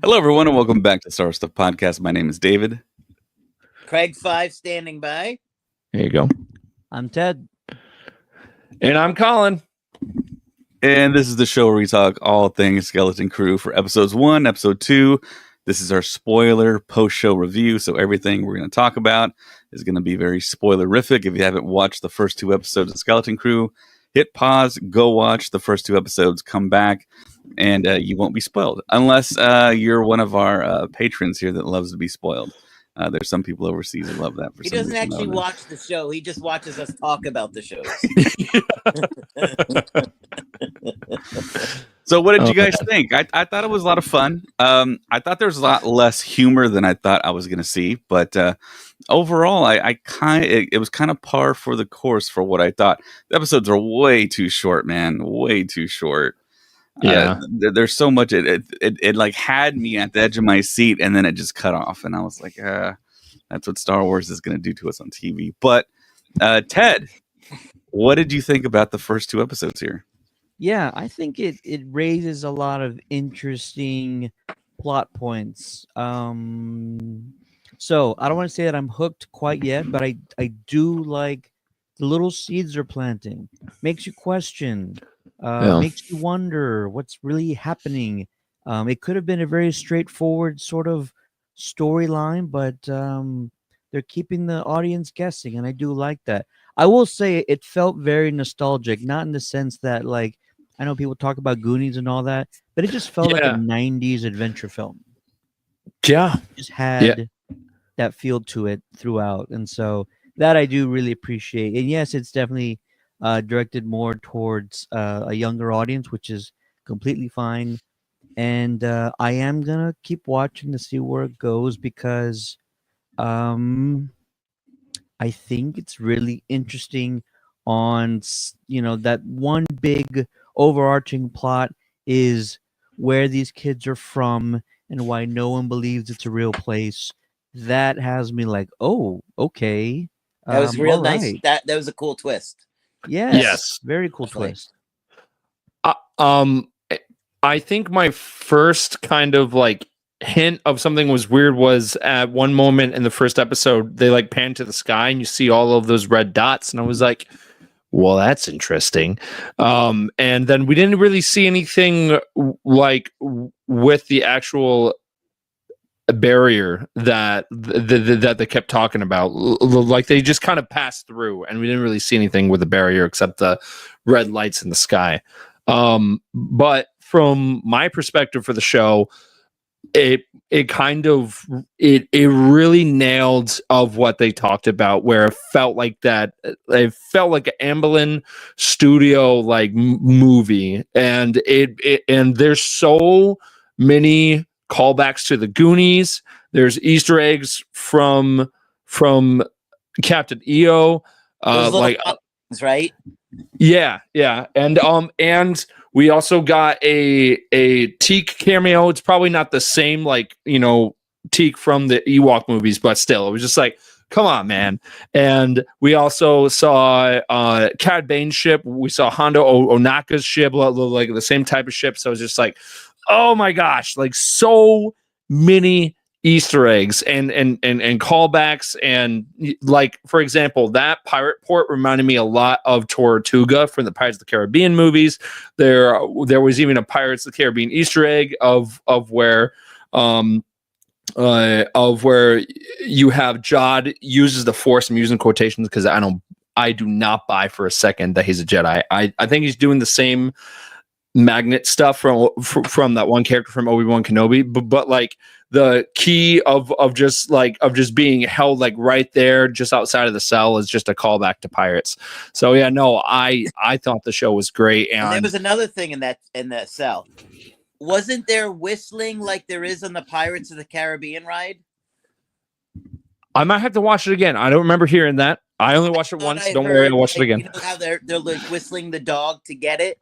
Hello, everyone, and welcome back to Star Stuff Podcast. My name is David. Craig 5 standing by. There you go. I'm Ted. And I'm Colin. And this is the show where we talk all things Skeleton Crew for episodes 1, episode 2. This is our spoiler post-show review, so everything we're going to talk about is going to be very spoilerific. If you haven't watched the first 2 episodes of Skeleton Crew, hit pause, go watch the first 2 episodes, come back, and you won't be spoiled. Unless you're one of our patrons here that loves to be spoiled. There's some people overseas who love that. He doesn't actually watch the show. He just watches us talk about the shows. So what did you guys think? I thought it was a lot of fun. I thought there was a lot less humor than I thought I was going to see. But overall, it was kind of par for the course for what I thought. The episodes are way too short, man. Way too short. Yeah, there's so much. It like had me at the edge of my seat, and then it just cut off, and I was like, that's what Star Wars is going to do to us on TV. But Ted, what did you think about the first 2 episodes here? Yeah, I think it raises a lot of interesting plot points. So I don't want to say that I'm hooked quite yet, but I do like the little seeds they're planting. Makes you question. Makes you wonder what's really happening. It could have been a very straightforward sort of storyline, but they're keeping the audience guessing, and I do like that. I will say it felt very nostalgic, not in the sense that, like, I know people talk about Goonies and all that, but it just felt like a 90s adventure film. Yeah. It just had that feel to it throughout, and so that I do really appreciate. And yes, it's definitely directed more towards a younger audience, which is completely fine. And I am gonna keep watching to see where it goes because I think it's really interesting on that one big overarching plot is where these kids are from and why no one believes it's a real place. That has me like, oh, okay. That was real nice. Right. That was a cool twist. Yes. Very cool twist. I think my first kind of like hint of something was weird was at one moment in the first episode, they like pan to the sky and you see all of those red dots. And I was like, well, that's interesting. And then we didn't really see anything like with the actual barrier that they kept talking about. Like they just kind of passed through and we didn't really see anything with the barrier except the red lights in the sky. But from my perspective for the show, it really nailed of what they talked about, where it felt like an Amblin studio like movie, and and there's so many callbacks to the Goonies. There's Easter eggs from Captain EO, like things, right? Yeah, and we also got a Teak cameo. It's probably not the same, like, Teak from the Ewok movies, but still, it was just like, come on, man. And we also saw Cad Bane's ship. We saw Hondo Onaka's ship, like the same type of ship. So it was just like, oh my gosh, like so many Easter eggs and callbacks, and like, for example, that pirate port reminded me a lot of Tortuga from the Pirates of the Caribbean movies. There was even a Pirates of the Caribbean Easter egg of where you have Jod uses the Force. I'm using quotations because I do not buy for a second that he's a Jedi. I think he's doing the same magnet stuff from that one character from Obi-Wan Kenobi, but like the key of just being held like right there just outside of the cell is just a callback to Pirates. So yeah, no, I thought the show was great. And there was another thing in that cell. Wasn't there whistling like there is on the Pirates of the Caribbean ride? I might have to watch it again. I don't remember hearing that. I only watched it once. Don't worry, I'll watch it again. You know how they're like whistling the dog to get it?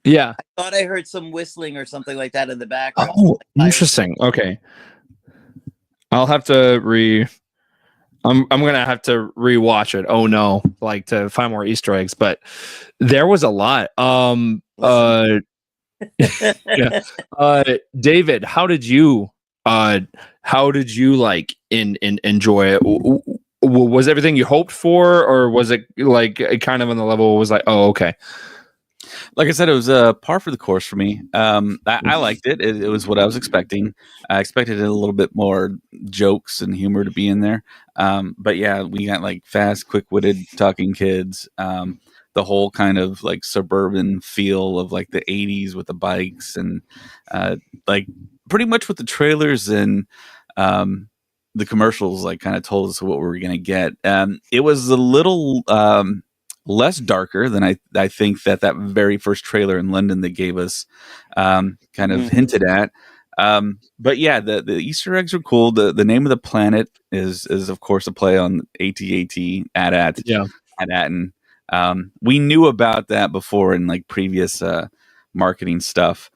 Yeah. I thought I heard some whistling or something like that in the background. Oh, interesting. Okay. I'll have to I'm gonna have to rewatch it. Oh no, like to find more Easter eggs, but there was a lot. Yeah. David, how did you like enjoy it? Was everything you hoped for, or was it like kind of on the level was like, oh, okay? Like I said, it was par for the course for me. I liked it. It was what I was expecting. I expected a little bit more jokes and humor to be in there. But yeah, we got like fast, quick-witted talking kids. The whole kind of like suburban feel of like the 80s with the bikes and like pretty much with the trailers and the commercials like kind of told us what we were going to get. It was a little less darker than I think that very first trailer in London they gave us kind of hinted at. But yeah, the Easter eggs are cool. The name of the planet is of course a play on AT-AT, AT-AT, Yeah. AT-AT. We knew about that before in like previous marketing stuff.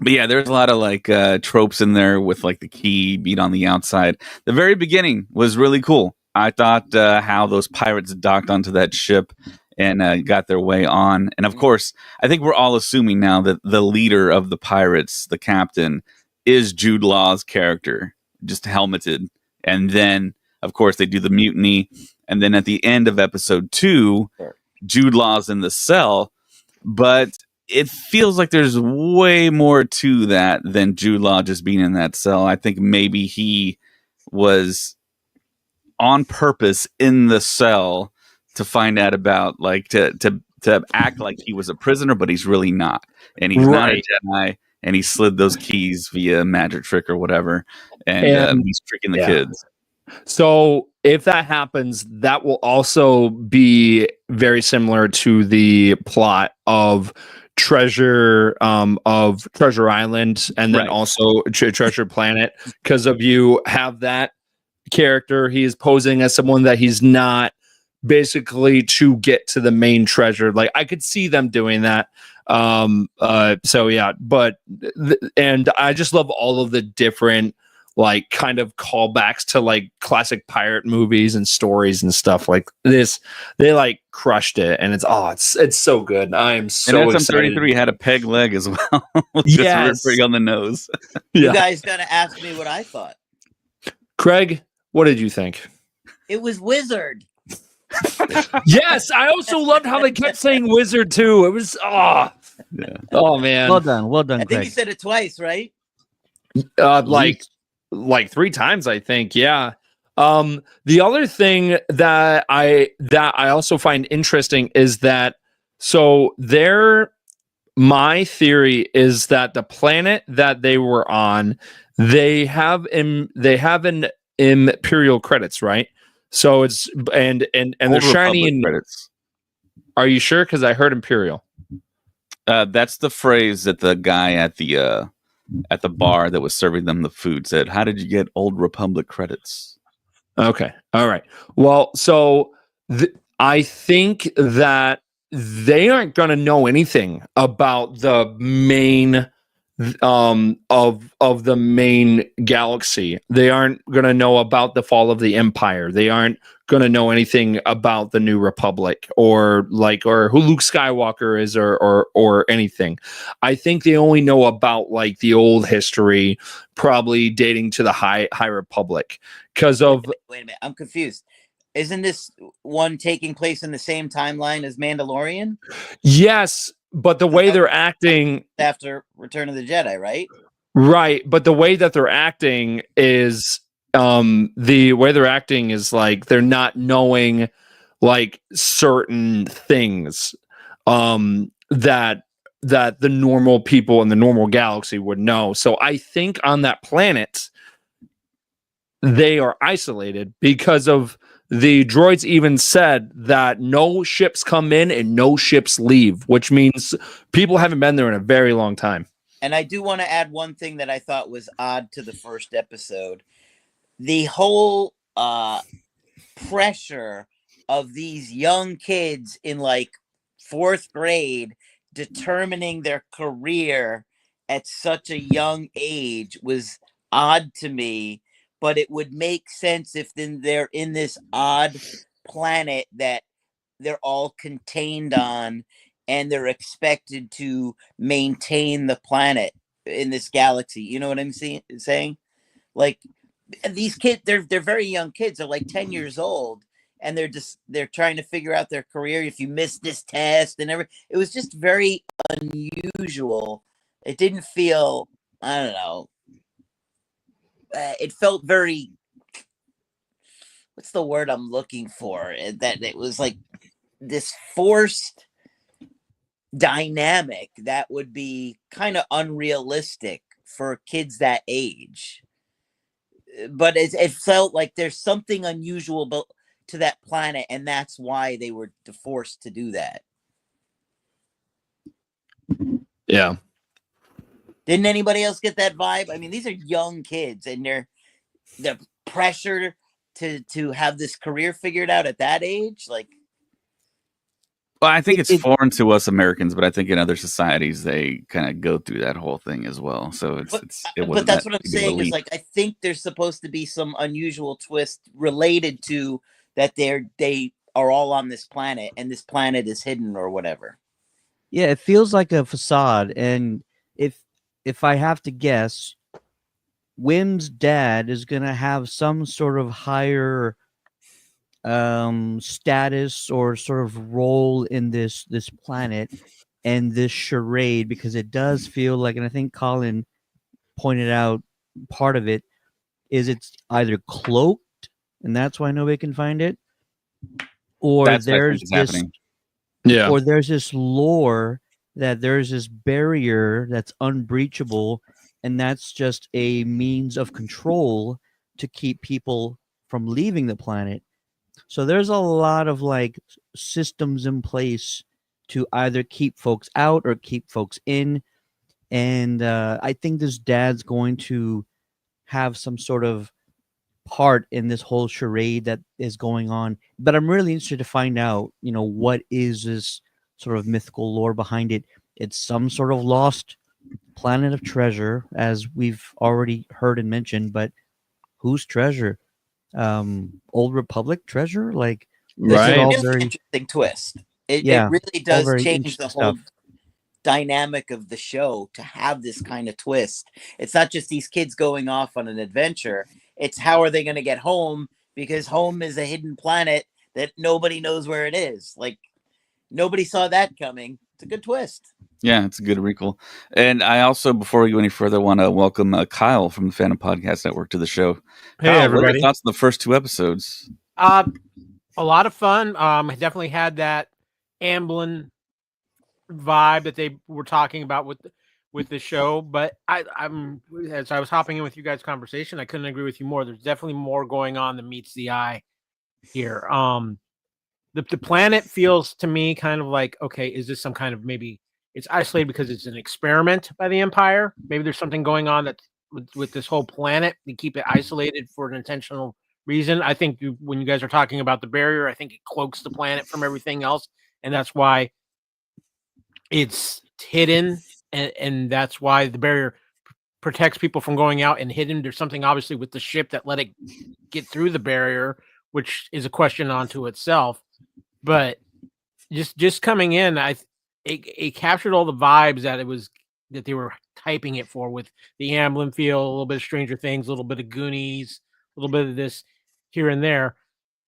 But yeah, there's a lot of like tropes in there with like the key beat on the outside. The very beginning was really cool. I thought how those pirates docked onto that ship and got their way on. And of course, I think we're all assuming now that the leader of the pirates, the captain, is Jude Law's character, just helmeted. And then, of course, they do the mutiny. And then at the end of episode 2, Jude Law's in the cell. But it feels like there's way more to that than Jude Law just being in that cell. I think maybe he was on purpose in the cell to find out about like to act like he was a prisoner, but he's really not, and he's not a Jedi, and he slid those keys via magic trick or whatever, and he's tricking the kids. So if that happens, that will also be very similar to the plot of Treasure Island, and then also Treasure Planet, because of you have that character. He is posing as someone that he's not, basically to get to the main treasure. Like I could see them doing that. So yeah, but and I just love all of the different like kind of callbacks to like classic pirate movies and stories and stuff like this. They like crushed it, and it's so good. I am so and excited. SM-33 had a peg leg as well. Just pretty on the nose. You guys gotta ask me what I thought. Craig, what did you think? It was Wizard. Yes, I also loved how they kept saying Wizard too. It was oh man. Well done. I think Craig. you said it twice, right? Like 3 times, I think. Yeah. The other thing that I also find interesting is that my theory is that the planet that they were on, they have an Imperial credits, right? So it's and they're shiny in credits. Are you sure? Because I heard Imperial. That's the phrase that the guy at the bar that was serving them the food said. How did you get Old Republic credits? Okay. All right. Well, so I think that they aren't going to know anything about the main of the main galaxy. They aren't going to know about the fall of the Empire. They aren't going to know anything about the New Republic or who Luke Skywalker is or anything. I think they only know about like the old history, probably dating to the High Republic because of. Wait a minute, I'm confused. Isn't this one taking place in the same timeline as Mandalorian? Yes. But the way they're acting after Return of the Jedi, right? Right. But the way that they're acting is like they're not knowing like certain things that the normal people in the normal galaxy would know. So I think on that planet they are isolated because of the droids even said that no ships come in and no ships leave, which means people haven't been there in a very long time. And I do want to add one thing that I thought was odd to the first episode. The whole pressure of these young kids in like 4th grade determining their career at such a young age was odd to me. But it would make sense if then they're in this odd planet that they're all contained on, and they're expected to maintain the planet in this galaxy. You know what I'm saying? Like these kids, they're very young kids. They're like 10 years old, and they're trying to figure out their career. If you miss this test and everything, it was just very unusual. It didn't feel, I don't know. It felt very, what's the word I'm looking for? That it was like this forced dynamic that would be kind of unrealistic for kids that age. But it felt like there's something unusual to that planet, and that's why they were forced to do that. Yeah. Didn't anybody else get that vibe? I mean, these are young kids, and the pressure to have this career figured out at that age, like. Well, I think it's foreign to us Americans, but I think in other societies they kind of go through that whole thing as well. So but that's what I'm saying is, like, I think there's supposed to be some unusual twist related to that they are all on this planet and this planet is hidden or whatever. Yeah, it feels like a facade, and if I have to guess, Wim's dad is gonna have some sort of higher status or sort of role in this planet and this charade, because it does feel like, and I think Colin pointed out part of it is it's either cloaked and that's why nobody can find it, or that's there's this happening. Yeah. or there's this lore that there's this barrier that's unbreachable, and that's just a means of control to keep people from leaving the planet. So there's a lot of like systems in place to either keep folks out or keep folks in. And I think this dad's going to have some sort of part in this whole charade that is going on. But I'm really interested to find out, what is this sort of mythical lore behind it. It's some sort of lost planet of treasure, as we've already heard and mentioned, but whose treasure? Old Republic treasure? Like, this Right. is all Really very interesting twist. It Yeah, really all does very change the interesting whole stuff. dynamic of the show to have this kind of twist. It's not just these kids going off on an adventure. It's how are they going to get home, because home is a hidden planet that nobody knows where it is. Like, nobody saw that coming. It's a good twist. Yeah, it's a good recall. And I also, before we go any further, want to welcome Kyle from the Phantom Podcast Network to the show. Hey, Kyle, everybody. what are your thoughts on the first two episodes? A lot of fun. I definitely had that Amblin vibe that they were talking about with the show. But I'm as I was hopping in with you guys' conversation, I couldn't agree with you more. There's definitely more going on than meets the eye here. The planet feels to me kind of like, okay, is this some kind of, maybe it's isolated because it's an experiment by the Empire? Maybe there's something going on that with this whole planet. They keep it isolated for an intentional reason. I think when you guys are talking about the barrier, I think it cloaks the planet from everything else, and that's why it's hidden, and that's why the barrier protects people from going out and hidden. There's something obviously with the ship that let it get through the barrier, which is a question unto itself. But just coming in, it captured all the vibes that they were typing it for, with the Amblin feel, a little bit of Stranger Things, a little bit of Goonies, a little bit of this here and there.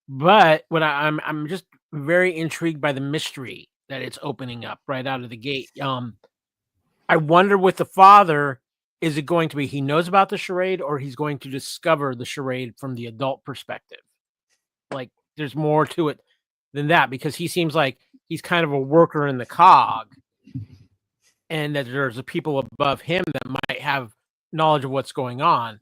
But what I'm just very intrigued by the mystery that it's opening up right out of the gate. I wonder with the father, is it going to be he knows about the charade, or he's going to discover the charade from the adult perspective? Like, there's more to it than that, because he seems like he's kind of a worker in the cog, and that there's a people above him that might have knowledge of what's going on.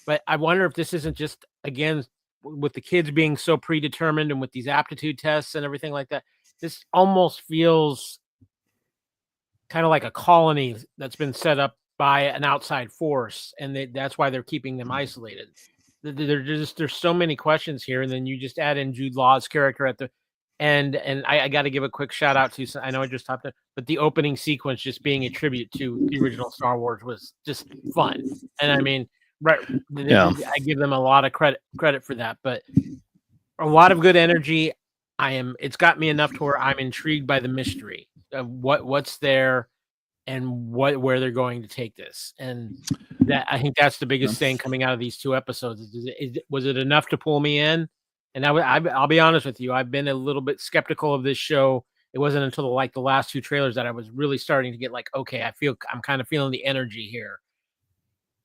But I wonder if this isn't just, again, with the kids being so predetermined and with these aptitude tests and everything like that, this almost feels kind of like a colony that's been set up by an outside force, and that's why they're keeping them isolated. There's so many questions here, and then you just add in Jude Law's character at the end, and I got to give a quick shout out to, I know I just talked, but the opening sequence just being a tribute to the original Star Wars was just fun, and I mean, right, yeah, I give them a lot of credit for that, but a lot of good energy. It's got me enough to where I'm intrigued by the mystery what's there and where they're going to take this. And that, I think that's the biggest thing coming out of these 2 episodes. Was it enough to pull me in? And I'll be honest with you, I've been a little bit skeptical of this show. It wasn't until the last 2 trailers that I was really starting to get like, okay, I'm kind of feeling the energy here.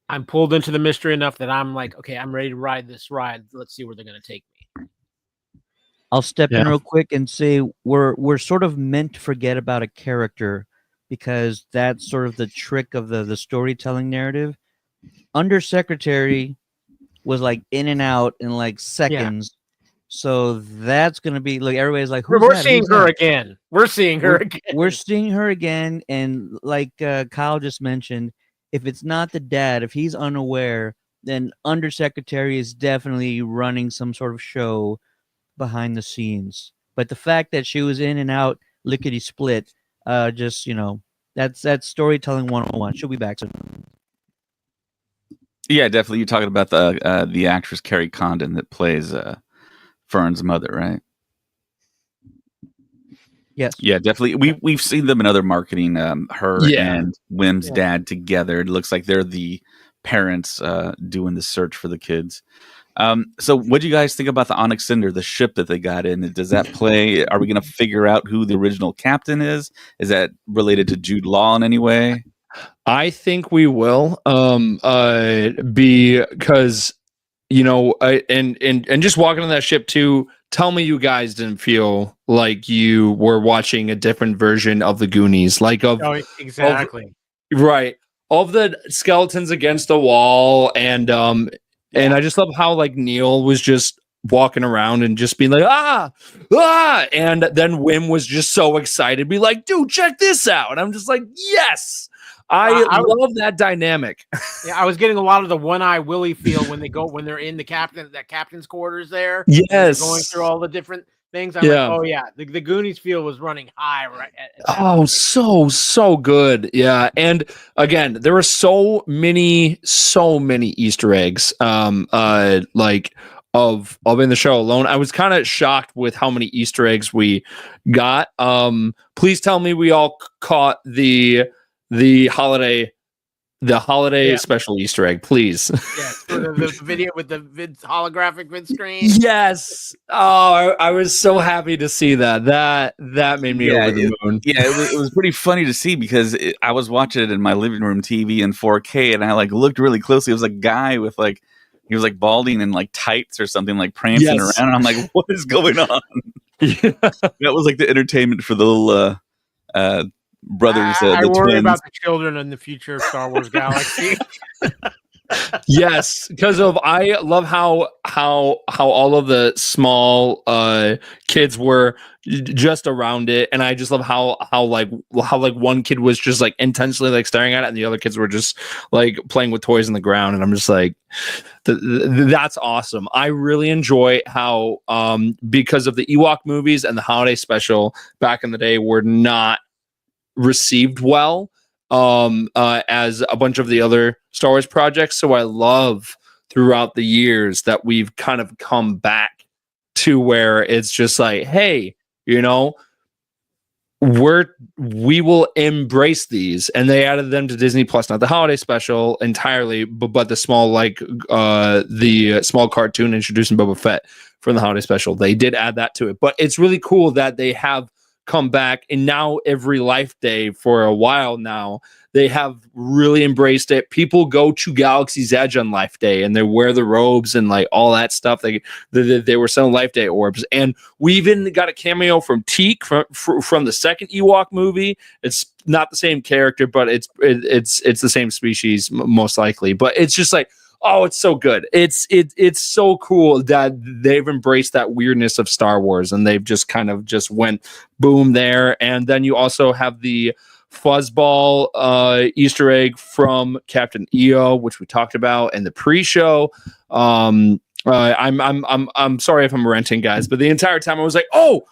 I'm pulled into the mystery enough that I'm like, okay, I'm ready to ride this ride. Let's see where they're going to take me. I'll step in real quick and say we're sort of meant to forget about a character because that's sort of the trick of the storytelling narrative. Undersecretary was like in and out in like seconds. So that's gonna be like everybody's like, who's we're that? seeing Who's her that? again. We're seeing her again. We're seeing her again, and like Kyle just mentioned, if it's not the dad, if he's unaware, then Undersecretary is definitely running some sort of show behind the scenes. But the fact that she was in and out lickety split, just that's storytelling 101. She'll be back soon. Yeah, definitely. You're talking about the actress Carrie Condon that plays Fern's mother, right? Yes. Yeah, definitely. We've seen them in other marketing. Her and Wim's dad together. It looks like they're the parents doing the search for the kids. So what do you guys think about the Onyx Cinder, the ship that they got in? Does that play? Are we going to figure out who the original captain is? Is that related to Jude Law in any way? I think we will. Because and just walking on that ship too. Tell me you guys didn't feel like you were watching a different version of the Goonies, Exactly. Right. Of the skeletons against the wall, and I just love how like Neil was just walking around and just being like, and then Wim was just so excited, be like, dude, check this out. And I'm just like, yes. I love that dynamic. Yeah, I was getting a lot of the One-Eye Willie feel when they're in the captain's quarters there. Yes. Going through all the different things. I'm like, oh yeah, the Goonies feel was running high right at so good. Yeah. And again, there were so many Easter eggs like of in the show alone. I was kind of shocked with how many Easter eggs we got. Please tell me we all caught the holiday special Easter egg, please. Yes, for the video with the holographic vid screen. Yes. Oh, I was so happy to see that. That made me over the moon. It was pretty funny to see because I was watching it in my living room TV in 4K, and I like looked really closely. It was a guy with like he was like balding in like tights or something, like prancing around. And I'm like, what is going on? That was like the entertainment for the little brothers. I worry twins. about the children in the future Star Wars galaxy. Yes, because I love how all of the small kids were just around it, and I just love how one kid was just like intentionally like staring at it, and the other kids were just like playing with toys on the ground, and I'm just like, that's awesome. I really enjoy how because of the Ewok movies and the holiday special back in the day were not received well as a bunch of the other Star Wars projects. So I love throughout the years that we've kind of come back to where it's just like, hey, we will embrace these, and they added them to Disney Plus, not the holiday special entirely, but the small the small cartoon introducing Boba Fett from the holiday special. They did add that to it, but it's really cool that they have come back, and now every Life Day for a while now they have really embraced it. People go to Galaxy's Edge on Life Day and they wear the robes and like all that stuff. They were selling Life Day orbs, and we even got a cameo from Teak from the second Ewok movie. It's not the same character, but it's the same species most likely. But it's just like, oh, it's so good. It's so cool that they've embraced that weirdness of Star Wars, and they've just kind of just went boom there. And then you also have the Fuzzball Easter egg from Captain EO, which we talked about in the pre-show. I'm sorry if I'm ranting, guys, but the entire time I was like, oh,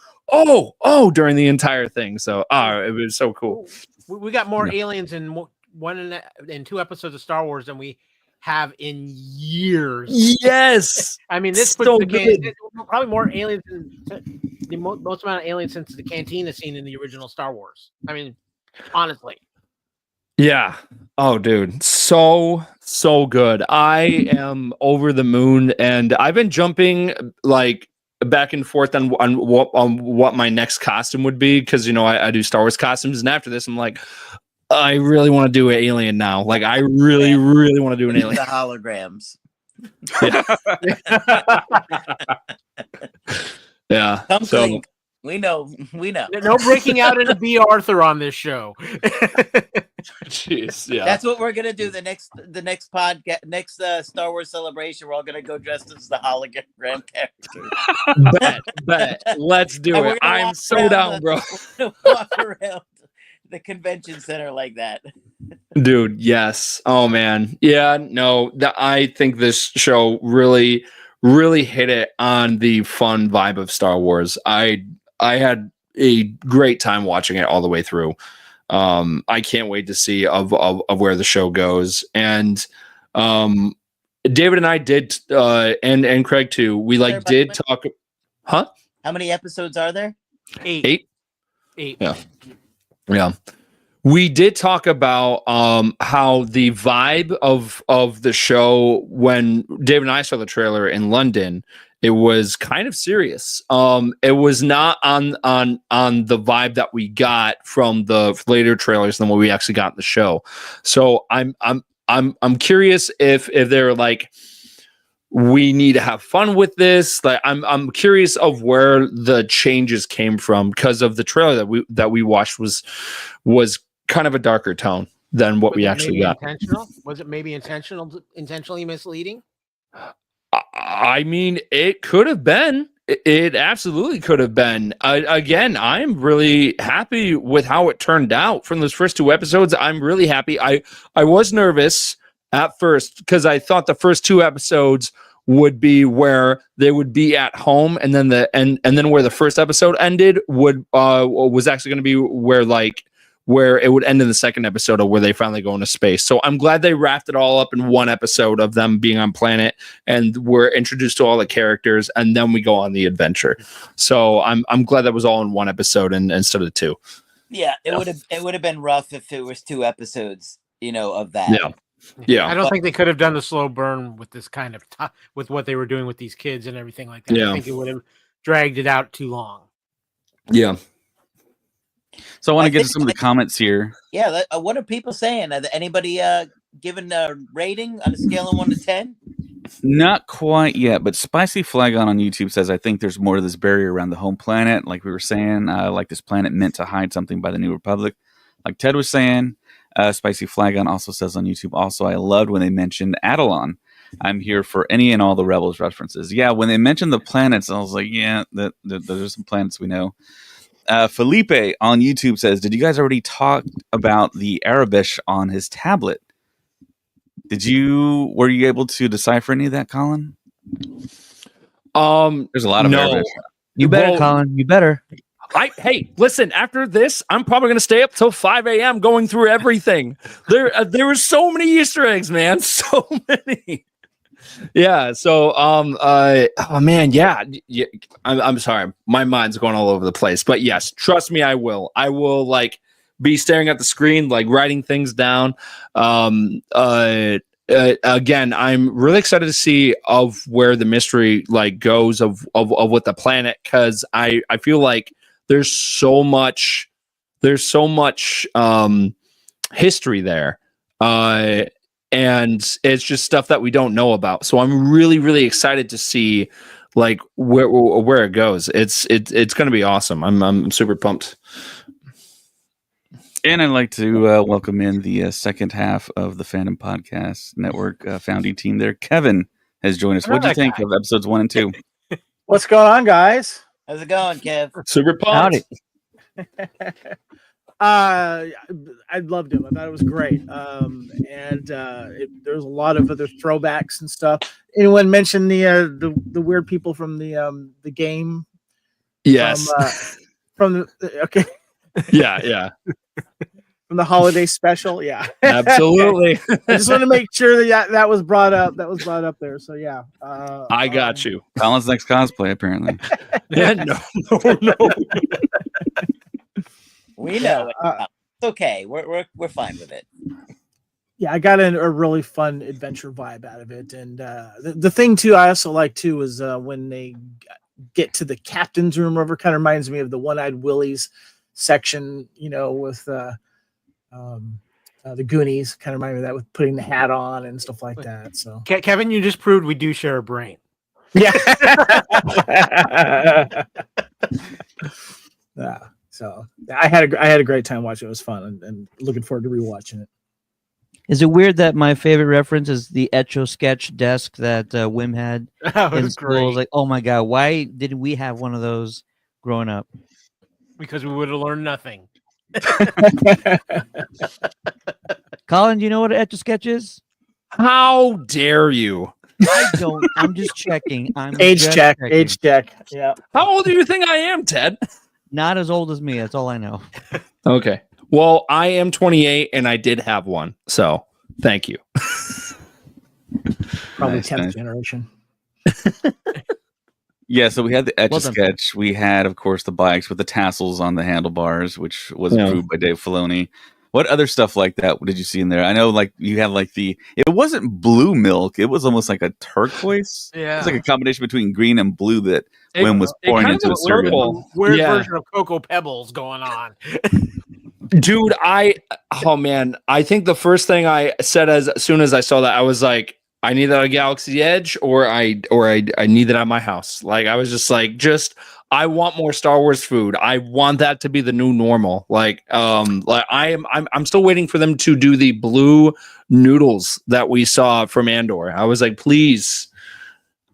during the entire thing. So it was so cool. We got more aliens in 1 and 2 episodes of Star Wars than we have in years. Yes. I mean, this puts So probably more aliens than the most amount of aliens since the cantina scene in the original Star Wars. I mean, honestly. Yeah. Oh, dude. So good. I am over the moon, and I've been jumping like back and forth on what my next costume would be, because I do Star Wars costumes, and after this I'm like, I really want to do an alien now. Like, I really want to do an alien. The holograms. Yeah. Come So Clink. We know. No breaking out into B. Arthur on this show. jeez, yeah. That's what we're gonna do. The next podcast, next Star Wars celebration, we're all gonna go dressed as the hologram character. Bet. Let's do it. I'm so down, bro. We're gonna walk around the convention center like that. Dude, yes. Oh man. Yeah, no, I think this show really hit it on the fun vibe of Star Wars. I had a great time watching it all the way through. I can't wait to see of where the show goes. And David and I did and Craig too. We did talk. Huh? How many episodes are there? 8. Yeah. We did talk about how the vibe of the show, when David and I saw the trailer in London, it was kind of serious. It was not on the vibe that we got from the later trailers than what we actually got in the show. So I'm curious if they're like, we need to have fun with this. Like, I'm curious of where the changes came from, because of the trailer that we watched was kind of a darker tone than what we actually got. Intentional? Was it maybe intentionally misleading? I mean, it could have been. It absolutely could have been. Again, I'm really happy with how it turned out from those first 2 episodes. I'm really happy. I was nervous at first, because I thought the first 2 episodes would be where they would be at home, and then then where the first episode ended was actually going to be where it would end in the second episode, of where they finally go into space. So I'm glad they wrapped it all up in 1 episode of them being on planet, and we're introduced to all the characters, and then we go on the adventure. So I'm glad that was all in 1 episode instead of 2. Yeah, it would have been rough if it was 2 episodes, of that. Yeah. I don't think they could have done the slow burn with this kind of with what they were doing with these kids and everything like that. Yeah. I think it would have dragged it out too long. Yeah. So I want to get to some of the comments here. Yeah, what are people saying? Anybody giving a rating on a scale of 1 to 10? Not quite yet, but Spicy Flagon on YouTube says, I think there's more to this barrier around the home planet. Like we were saying, like this planet meant to hide something by the New Republic. Like Ted was saying, Spicy Flagon also says on YouTube, also, I loved when they mentioned Adelon. I'm here for any and all the Rebels references. Yeah, when they mentioned the planets, I was like, yeah, those are some planets we know. Felipe on YouTube says, did you guys already talk about the Arabish on his tablet? Were you able to decipher any of that, Colin? There's a lot of Arabish. You better, Colin. You better. Hey, listen, after this, I'm probably going to stay up till 5 a.m. going through everything. There were so many Easter eggs, man. So many. Yeah. So, oh man, yeah. I'm sorry. My mind's going all over the place, but yes, trust me, I will be staring at the screen, writing things down. Again, I'm really excited to see of where the mystery goes of what the planet, because I feel like there's so much history there. And it's just stuff that we don't know about. So I'm really, really excited to see where it goes. It's going to be awesome. I'm super pumped. And I'd like to welcome in the second half of the Fandom Podcast Network founding team there. Kevin has joined us. What do you think of episodes 1 and 2? What's going on, guys? How's it going, Kev? Super pumped. I loved it. I thought it was great. There's a lot of other throwbacks and stuff. Anyone mention the weird people from the game? Yes. Okay. Yeah. from the holiday special. Yeah, Absolutely. I just want to make sure that that was brought up. That was brought up there. So yeah, I got you. Colin's next cosplay, apparently. Yeah, no. We know it. It's okay. We're fine with it. Yeah, I got a really fun adventure vibe out of it, and the thing too I also like too is when they get to the captain's room. River kind of reminds me of the One-Eyed Willie's section, you know, with the Goonies. Kind of remind me of that with putting the hat on and stuff like that. So Kevin, you just proved we do share a brain. yeah. Yeah. So I had a great time watching it. It was fun, and looking forward to rewatching it. Is it weird that my favorite reference is the Etch-a-Sketch desk that Wim had That in was school? great. I was like, oh my god, why didn't we have one of those growing up? Because we would have learned nothing. Colin, do you know what an Etch-a-Sketch is? How dare you? I don't. I'm just checking. I'm Age just check. checking. Age check. Yeah. How old do you think I am, Ted? Not as old as me. That's all I know. Okay. Well, I am 28 and I did have one. So thank you. Probably Nice, 10th nice. generation. Yeah, so we had the Well done. Etch-a-Sketch. We had, of course, the bikes with the tassels on the handlebars, which was Yeah. approved by Dave Filoni. What other stuff like that did you see in there? I know, like, you had, like, it wasn't blue milk. It was almost like a turquoise. It Yeah. was like a combination between green and blue that Wim was pouring into his cereal. purple. Weird Yeah. version of Cocoa Pebbles going on. Dude, I think the first thing I said as soon as I saw that, I was like, I need that at Galaxy Edge, or I need that at my house. Like, I was just like, I want more Star Wars food. I want that to be the new normal. Like I'm still waiting for them to do the blue noodles that we saw from Andor. I was like, please,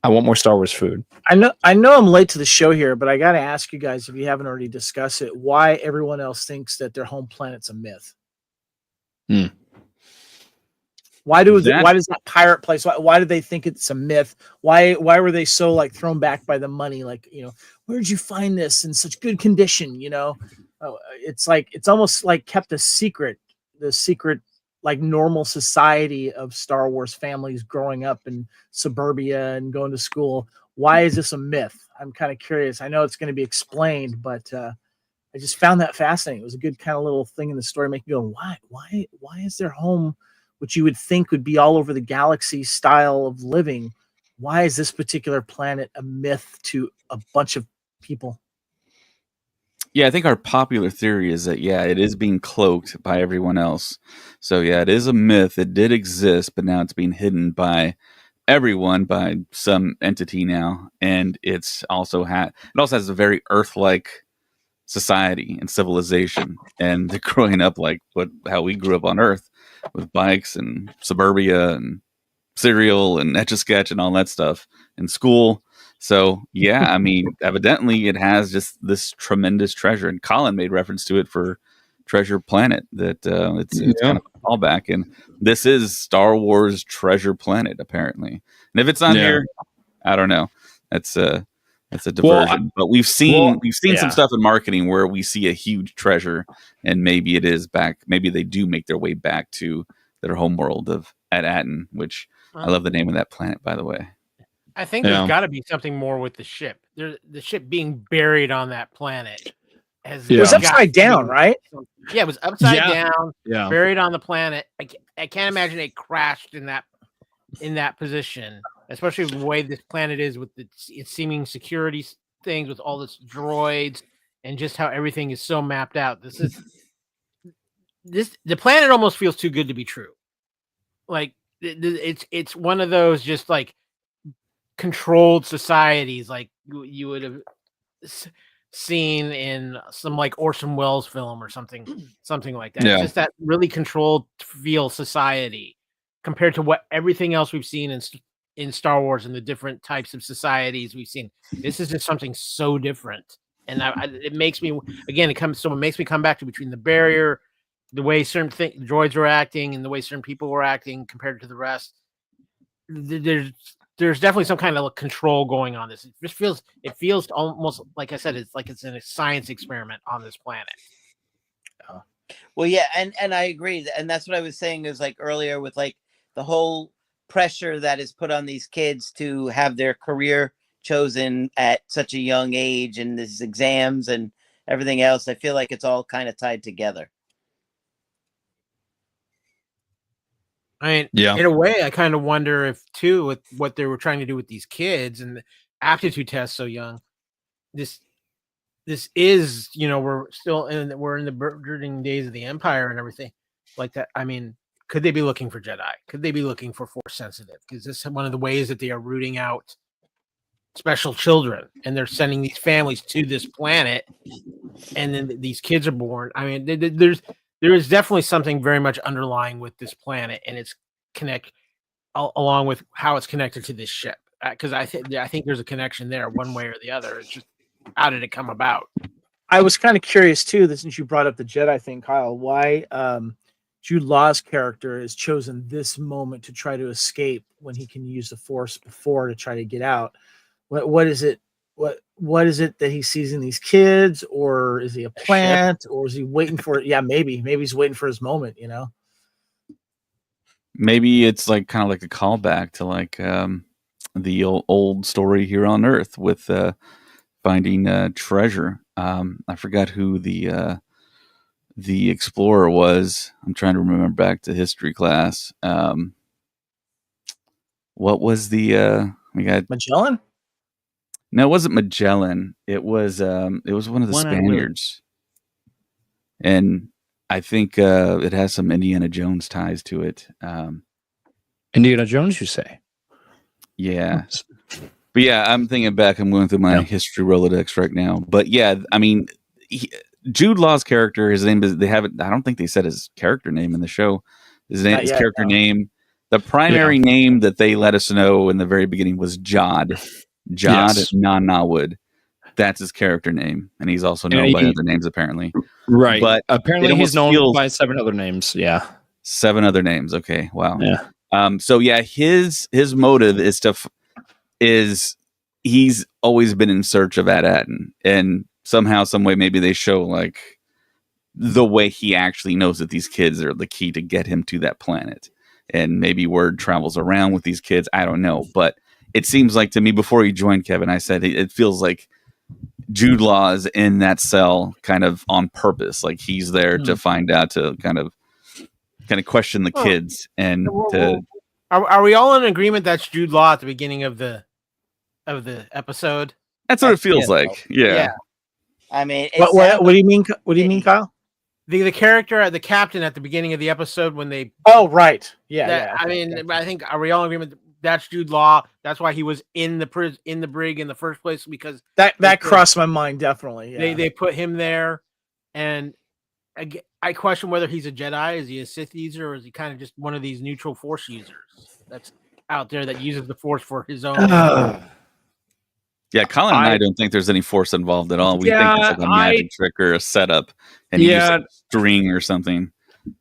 I want more Star Wars food. I know I'm late to the show here, but I got to ask you guys, if you haven't already discussed it, why everyone else thinks that their home planet's a myth. Why does that pirate place? Why do they think it's a myth? Why were they so like thrown back by the money? Like, you know, where did you find this in such good condition? You know, it's almost like kept a secret. The secret, like, normal society of Star Wars families growing up in suburbia and going to school. Why is this a myth? I'm kind of curious. I know it's going to be explained, but I just found that fascinating. It was a good kind of little thing in the story, making me go, why is their home, which you would think would be all over the galaxy style of living, why is this particular planet a myth to a bunch of people? Yeah, I think our popular theory is that, yeah, it is being cloaked by everyone else. So, yeah, it is a myth. It did exist, but now it's being hidden by everyone, by some entity now. And it also has a very Earth-like society and civilization. And they're growing up like how we grew up on Earth, with bikes and suburbia and cereal and Etch-a-Sketch and all that stuff in school. So, yeah, I mean, evidently it has just this tremendous treasure. And Colin made reference to it for Treasure Planet, that it's kind of a callback. And this is Star Wars Treasure Planet, apparently. And if it's not here, I don't know. That's a diversion. But we've seen some stuff in marketing where we see a huge treasure, and maybe it is back. Maybe they do make their way back to their home world of At-Aten, which I love the name of that planet, by the way. I think there's got to be something more with the ship. The ship being buried on that planet. It was upside down, right? Yeah, it was upside down, Yeah. buried on the planet. I can't imagine it crashed in that position, especially the way this planet is with its seeming security things, with all its droids, and just how everything is so mapped out. The planet almost feels too good to be true. Like, it's one of those just like controlled societies, like you would have seen in some like Orson Welles film or something like that. Yeah. It's just that really controlled feel society compared to what everything else we've seen in Star Wars and the different types of societies we've seen. This is just something so different, and it makes me it makes me come back to between the barrier, the way certain droids were acting, and the way certain people were acting compared to the rest. There's definitely some kind of control going on. This it feels almost like I said, it's like it's in a science experiment on this planet. Well, yeah, and I agree, and that's what I was saying is like earlier with like the whole pressure that is put on these kids to have their career chosen at such a young age, and these exams and everything else. I feel like it's all kind of tied together. I mean, Yeah. in a way, I kind of wonder if too, with what they were trying to do with these kids and the aptitude test so young, this is, you know, we're in the burgeoning days of the Empire and everything like that. I mean, could they be looking for Jedi? Could they be looking for Force sensitive? Because this is one of the ways that they are rooting out special children, and they're sending these families to this planet, and then these kids are born. I mean, there is definitely something very much underlying with this planet, and it's along with how it's connected to this ship. Because I think there's a connection there, one way or the other. It's just, how did it come about? I was kind of curious too, that since you brought up the Jedi thing, Kyle, why Jude Law's character has chosen this moment to try to escape when he can use the Force before to try to get out. What is it? What is it that he sees in these kids, or is he a plant, or is he waiting for it? Yeah, maybe he's waiting for his moment. You know, maybe it's like kind of like a callback to like the old story here on Earth with finding treasure. I forgot who the explorer was. I'm trying to remember back to history class. What was the we got Magellan? No, it wasn't Magellan. It was one of the Spaniards. And I think it has some Indiana Jones ties to it. Indiana Jones, you say? Yeah. But yeah, I'm thinking back. I'm going through my history Rolodex right now. But yeah, I mean, Jude Law's character, his name is, I don't think they said his character name in the show. His character name. The primary name that they let us know in the very beginning was Jod. Jod Nanawood. That's his character name. And he's also known by other names, apparently. Right. But apparently he's known by 7 other names. Yeah. 7 other names. Okay. Wow. Yeah. So yeah, his motive is he's always been in search of Ad-Aden, and somehow, some way, maybe they show like the way he actually knows that these kids are the key to get him to that planet, and maybe word travels around with these kids. I don't know, but it seems like to me, before you joined, Kevin, I said it feels like Jude Law is in that cell kind of on purpose, like he's there to find out, to kind of question the kids, and to. Are we all in agreement that's Jude Law at the beginning of the episode? That's what it feels like. Yeah. I mean, what do you mean? What do you mean, Kyle? The character, the captain at the beginning of the episode when they. Oh, right. Yeah. I mean, I think, are we all in agreement? That's Jude Law. That's why he was in the brig in the first place, because that crossed my mind, definitely. Yeah. They put him there, and I question whether he's a Jedi. Is he a Sith user, or is he kind of just one of these neutral Force users that's out there that uses the Force for his own? Yeah, Colin and I don't think there's any Force involved at all. We think it's like a magic trick or a setup, and he used a string or something.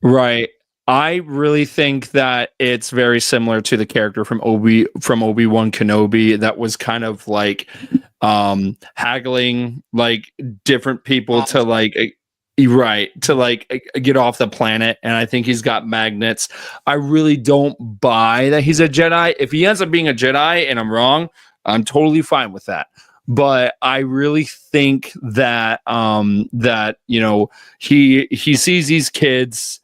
Right. I really think that it's very similar to the character from Obi-Wan Kenobi that was kind of like haggling like different people to like get off the planet, and I think he's got magnets. I really don't buy that he's a Jedi. If he ends up being a Jedi and I'm wrong, I'm totally fine with that. But I really think that that he sees these kids,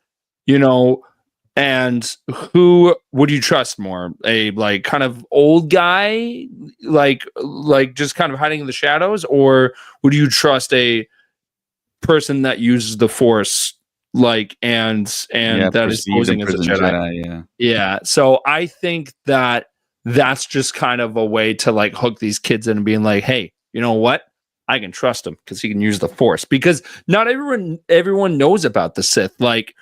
and who would you trust more? A like kind of old guy, like just kind of hiding in the shadows, or would you trust a person that uses the Force and that is posing as a Jedi? Yeah. So I think that that's just kind of a way to like hook these kids in and being like, hey, you know what? I can trust him because he can use the Force, because not everyone knows about the Sith. Like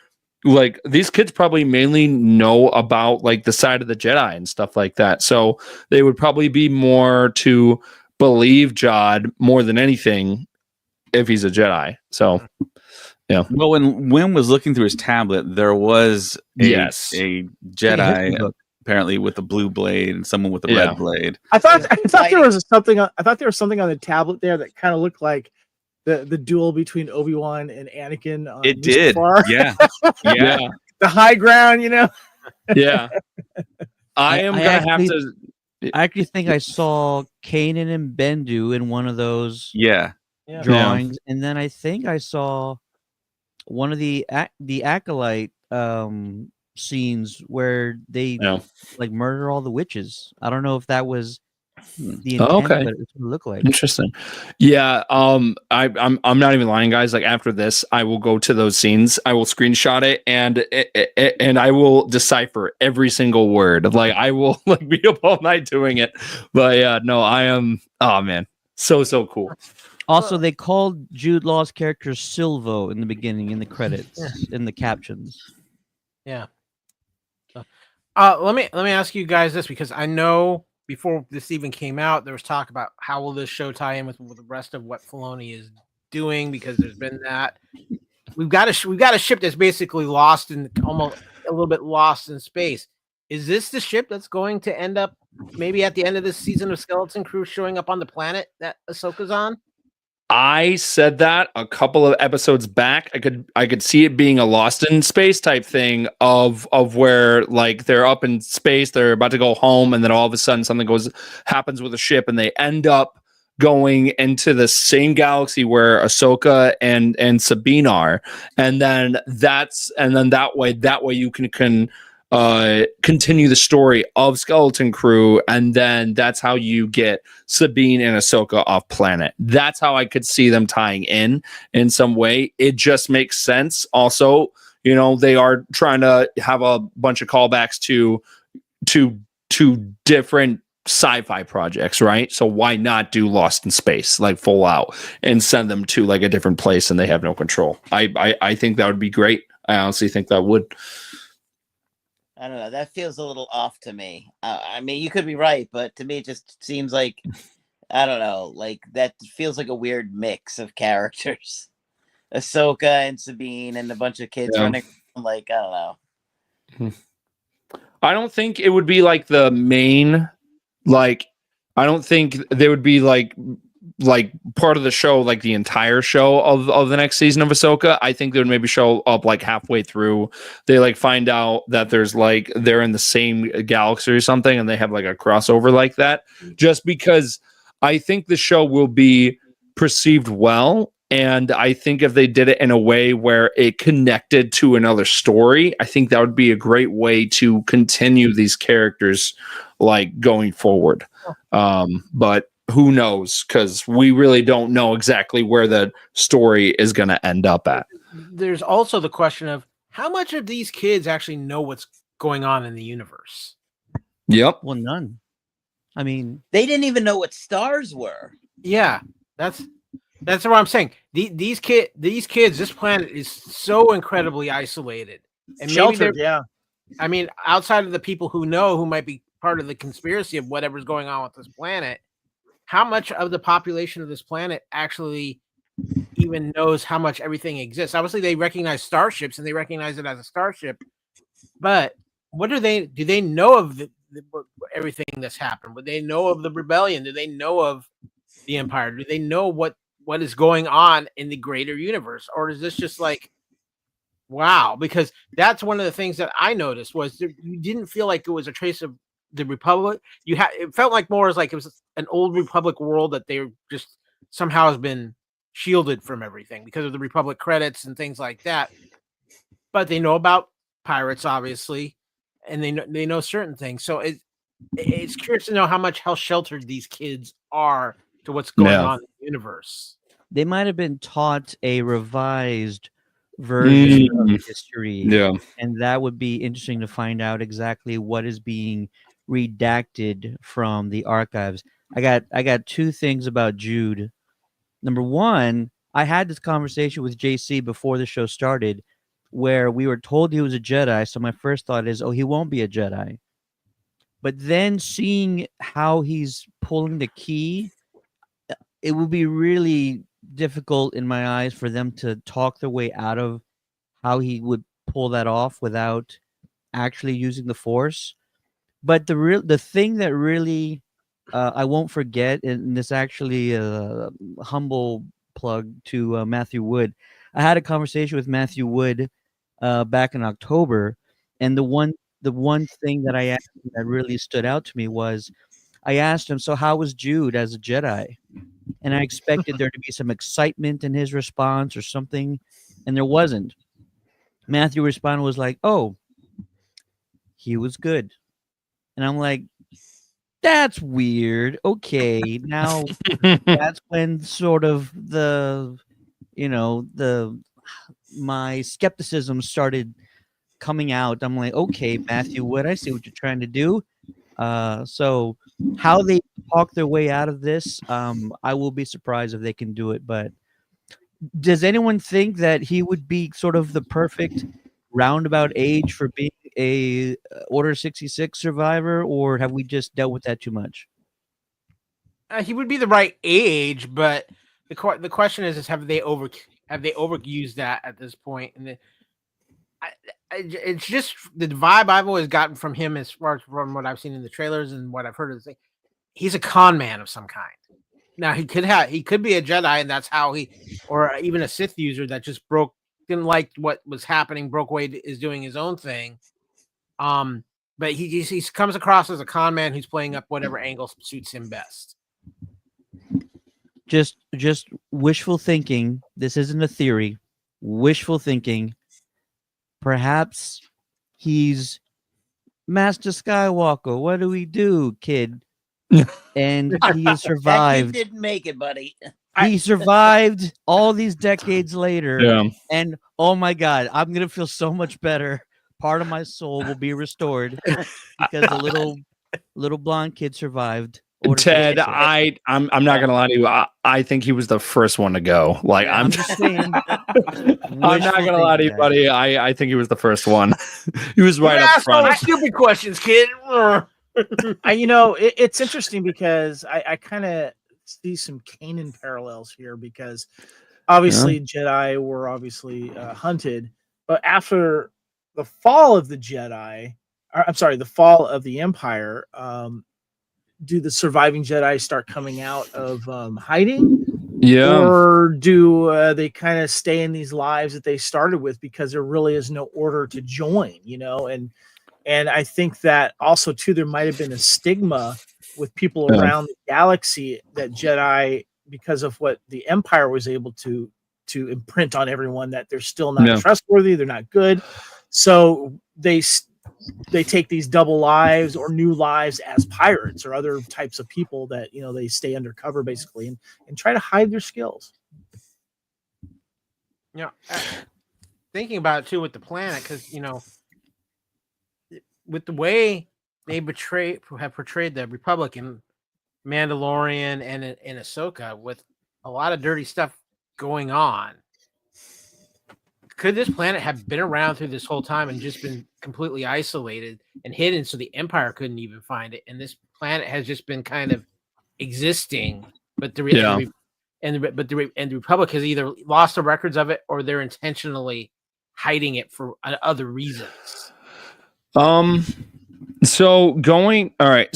these kids probably mainly know about like the side of the Jedi and stuff like that. So they would probably be more to believe Jod more than anything if he's a Jedi. So yeah. Well, when Wim was looking through his tablet, there was a Jedi apparently with a blue blade and someone with a red blade. I thought there was something. I thought there was something on the tablet there that kind of looked like the duel between Obi-Wan and Anakin on It did. Mustafar. Yeah. The high ground, Yeah. I am gonna have actually, to. I actually think I saw Kanan and Bendu in one of those Yeah. drawings, and then I think I saw one of the acolyte scenes where they like murder all the witches. I don't know if that was the intent, but it looked like interesting. Yeah, I'm not even lying, guys. Like after this, I will go to those scenes. I will screenshot it and I will decipher every single word. Like I will like be up all night doing it. But yeah, no, I am. Oh man, so cool. Also, they called Jude Law's character Silvo in the beginning, in the credits, in the captions. Yeah. Let me ask you guys this, because I know before this even came out, there was talk about how will this show tie in with the rest of what Filoni is doing, because there's been that. We've got a ship that's basically lost in almost a little bit lost in space. Is this the ship that's going to end up maybe at the end of this season of Skeleton Crew showing up on the planet that Ahsoka's on? I said that a couple of episodes back. I could see it being a Lost in Space type thing of where like they're up in space, they're about to go home, and then all of a sudden something happens with a ship, and they end up going into the same galaxy where Ahsoka and Sabine are, and then that way you can continue the story of Skeleton Crew, and then that's how you get Sabine and Ahsoka off planet. That's how I could see them tying in some way. It just makes sense. Also, they are trying to have a bunch of callbacks to different sci-fi projects, right? So why not do Lost in Space like full out and send them to like a different place and they have no control? I think that would be great. I honestly think that would. I don't know. That feels a little off to me. I mean, you could be right, but to me, it just seems like, I don't know, like that feels like a weird mix of characters. Ahsoka and Sabine and a bunch of kids running around, like, I don't know. I don't think it would be like the main, like, I don't think they would be like part of the show, like the entire show of the next season of Ahsoka. I think they would maybe show up like halfway through. They like find out that there's like they're in the same galaxy or something, and they have like a crossover like that. Just because I think the show will be perceived well, and I think if they did it in a way where it connected to another story, I think that would be a great way to continue these characters like going forward. But who knows? Because we really don't know exactly where the story is going to end up at. There's also the question of how much of these kids actually know what's going on in the universe. Yep. Well, none. I mean, they didn't even know what stars were. Yeah, that's what I'm saying. These kids, this planet is so incredibly isolated and sheltered. I mean, outside of the people who know, who might be part of the conspiracy of whatever's going on with this planet, how much of the population of this planet actually even knows how much everything exists? Obviously, they recognize starships and they recognize it as a starship, but what do they know of everything that's happened? Would they know of the rebellion? Do they know of the Empire? Do they know what is going on in the greater universe? Or is this just like, wow? Because that's one of the things that I noticed was you didn't feel like it was a trace of the Republic. It felt like more as like it was an old Republic world that they just somehow has been shielded from everything because of the Republic credits and things like that. But they know about pirates, obviously, and they know certain things. So it's curious to know how sheltered these kids are to what's going on in the universe. They might have been taught a revised version of history. Yeah. And that would be interesting to find out exactly what is being redacted from the archives. I got two things about Jude. Number one, I had this conversation with JC before the show started where we were told he was a Jedi. So my first thought is, oh, he won't be a Jedi. But then seeing how he's pulling the key, it would be really difficult in my eyes for them to talk their way out of how he would pull that off without actually using the Force. But the thing that really I won't forget, and this actually humble plug to Matthew Wood. I had a conversation with Matthew Wood back in October, and the one thing that I asked him that really stood out to me was I asked him, "So how was Jude as a Jedi?" And I expected there to be some excitement in his response or something, and there wasn't. Matthew responded was like, "Oh, he was good," and I'm like, "That's weird." Okay, now that's when sort of my skepticism started coming out. I'm like, okay, Matthew Wood, I see what you're trying to do. So how they talk their way out of this, I will be surprised if they can do it. But does anyone think that he would be sort of the perfect roundabout age for being a Order 66 survivor, or have we just dealt with that too much? He would be the right age, but the question is have they overused that at this point? And it's just the vibe I've always gotten from him, as far as from what I've seen in the trailers and what I've heard of the thing. He's a con man of some kind. Now he could be a Jedi, and that's how or even a Sith user that just didn't like what was happening, broke away, is doing his own thing. But he comes across as a con man who's playing up whatever angle suits him best. Just wishful thinking. This isn't a theory. Wishful thinking. Perhaps he's Master Skywalker. What do we do, kid? And he has survived. That kid didn't make it, buddy. He survived all these decades later. Yeah. And oh my God, I'm gonna feel so much better. Part of my soul will be restored because the little blonde kid survived. Ted, I'm not gonna lie to you. I think he was the first one to go. Like I'm just saying. I'm not gonna lie to you, buddy. I think he was the first one. He was right up front. Stupid questions, kid. It's interesting because I kind of see some Kanan parallels here, because obviously Jedi were obviously hunted, but after the fall of the the fall of the Empire, do the surviving Jedi start coming out of hiding? Yeah. Or do they kind of stay in these lives that they started with because there really is no order to join, And I think that also too, there might have been a stigma with people around the galaxy that Jedi, because of what the Empire was able to imprint on everyone, that they're still not trustworthy, they're not good. So they take these double lives or new lives as pirates or other types of people that, they stay undercover basically and try to hide their skills. Yeah. Thinking about it too with the planet, because, with the way they have portrayed the Republic in Mandalorian and in Ahsoka, with a lot of dirty stuff going on, could this planet have been around through this whole time and just been completely isolated and hidden so the Empire couldn't even find it? And this planet has just been kind of existing, but the Republic has either lost the records of it or they're intentionally hiding it for other reasons. So going back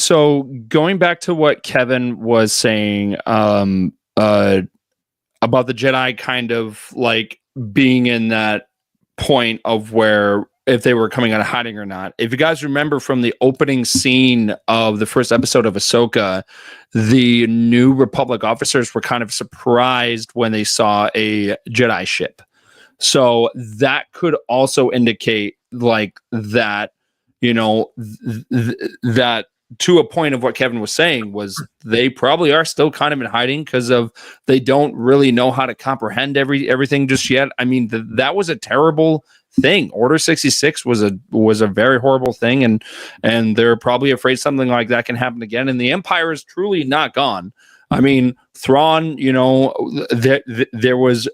to what Kevin was saying, about the Jedi kind of like being in that point of where if they were coming out of hiding or not. If you guys remember from the opening scene of the first episode of Ahsoka, the New Republic officers were kind of surprised when they saw a Jedi ship. So that could also indicate like that, that to a point of what Kevin was saying was they probably are still kind of in hiding because of they don't really know how to comprehend everything just yet. I mean, that was a terrible thing. Order 66 was a very horrible thing, and they're probably afraid something like that can happen again. And the Empire is truly not gone. I mean, Thrawn, there was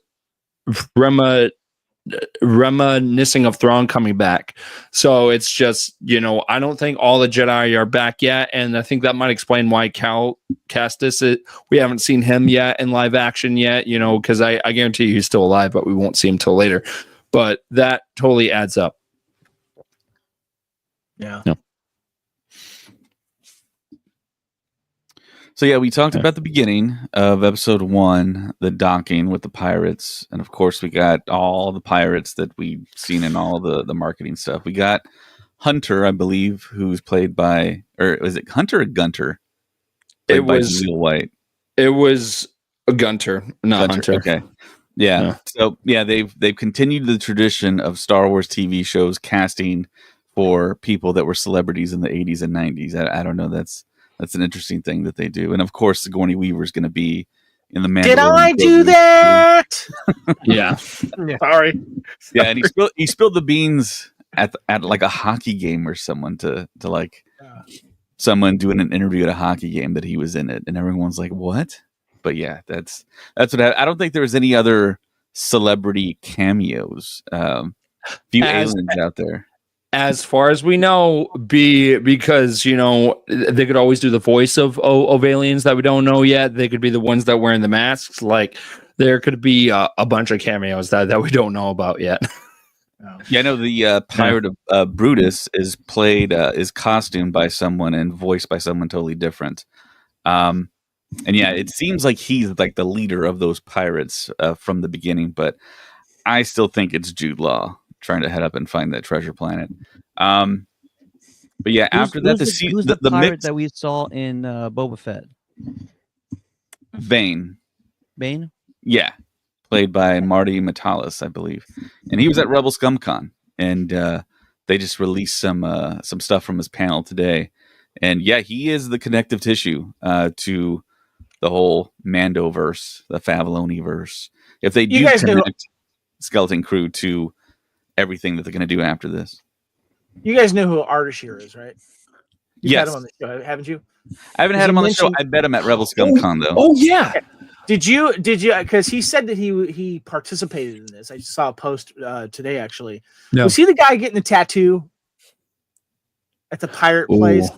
reminiscing of Thrawn coming back. So it's just, I don't think all the Jedi are back yet. And I think that might explain why Cal Kestis, we haven't seen him yet in live action yet, because I guarantee you he's still alive, but we won't see him till later. But that totally adds up. Yeah. So yeah, we talked about the beginning of episode 1, the docking with the pirates, and of course we got all the pirates that we've seen in all the marketing stuff. We got Hunter, I believe, who's played by, or was it Hunter or Gunter? Played by Jaleel White. It was a Gunter, not Hunter. Okay. Yeah. So yeah, they've continued the tradition of Star Wars TV shows casting for people that were celebrities in the 80s and 90s. I don't know. That's an interesting thing that they do. And of course, Sigourney Weaver is going to be in the Mandalorian. Did I do that? Yeah. Sorry. Yeah, and he spilled the beans at like a hockey game or someone to like someone doing an interview at a hockey game that he was in it, and everyone's like, "What?" But yeah, that's what I don't think there was any other celebrity cameos. Few aliens out there. As far as we know, because they could always do the voice of aliens that we don't know yet. They could be the ones that wearing the masks. Like there could be a bunch of cameos that we don't know about yet. Yeah, I know the pirate of Brutus is costumed by someone and voiced by someone totally different. And yeah, it seems like he's like the leader of those pirates from the beginning, but I still think it's Jude Law trying to head up and find that treasure planet. But yeah, after that, who's the pirate that we saw in Boba Fett? Vane. Bane? Yeah, played by Marty Matalis, I believe, and he was at Rebel ScumCon, and they just released some stuff from his panel today, and yeah, he is the connective tissue to the whole Mandoverse, the Favaloni verse. If they do connect Skeleton Crew to everything that they're going to do after this. You guys know who Ardashir is, right? Yes. Had him on the show, haven't you? I haven't had him on the show. I bet him at Rebel ScumCon though. Oh yeah. Did you? Because he said that he participated in this. I just saw a post today actually. No. Was he the guy getting the tattoo at the pirate place?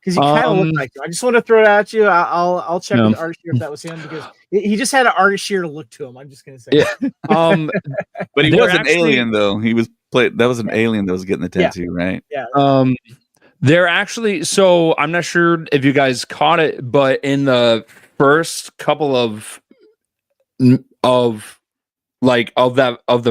Because he kind of looked like him. I just want to throw it at you. I'll check with Ardashir if that was him, because he just had an Ardashir look to him. I'm just gonna say. Yeah. But he was an alien though. He was played. That was an alien that was getting the tattoo, right? Yeah. They're actually. So I'm not sure if you guys caught it, but in the first couple of the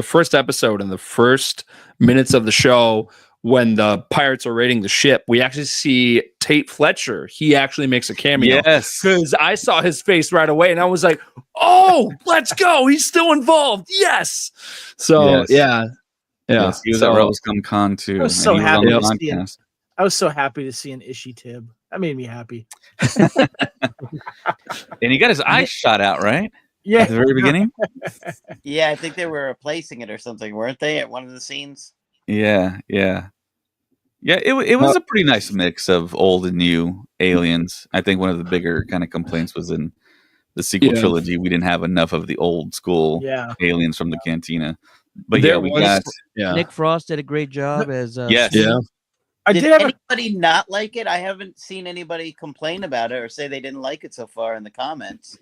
first episode and the first minutes of the show, when the pirates are raiding the ship, we actually see Tate Fletcher. He actually makes a cameo. Yes. Because I saw his face right away and I was like, oh, let's go. He's still involved. Yes. So, yeah. Yes, he was at Rebel ScumCon too. I was so happy to see it. I was so happy to see an Ishi Tib. That made me happy. And he got his eyes shot out, right? Yeah. At the very beginning? Yeah, I think they were replacing it or something, weren't they, at one of the scenes? Yeah. It was a pretty nice mix of old and new aliens. I think one of the bigger kind of complaints was in the sequel trilogy, we didn't have enough of the old school aliens from the Cantina. But Nick Frost did a great job as yes. Yeah. Did anybody not like it? I haven't seen anybody complain about it or say they didn't like it so far in the comments.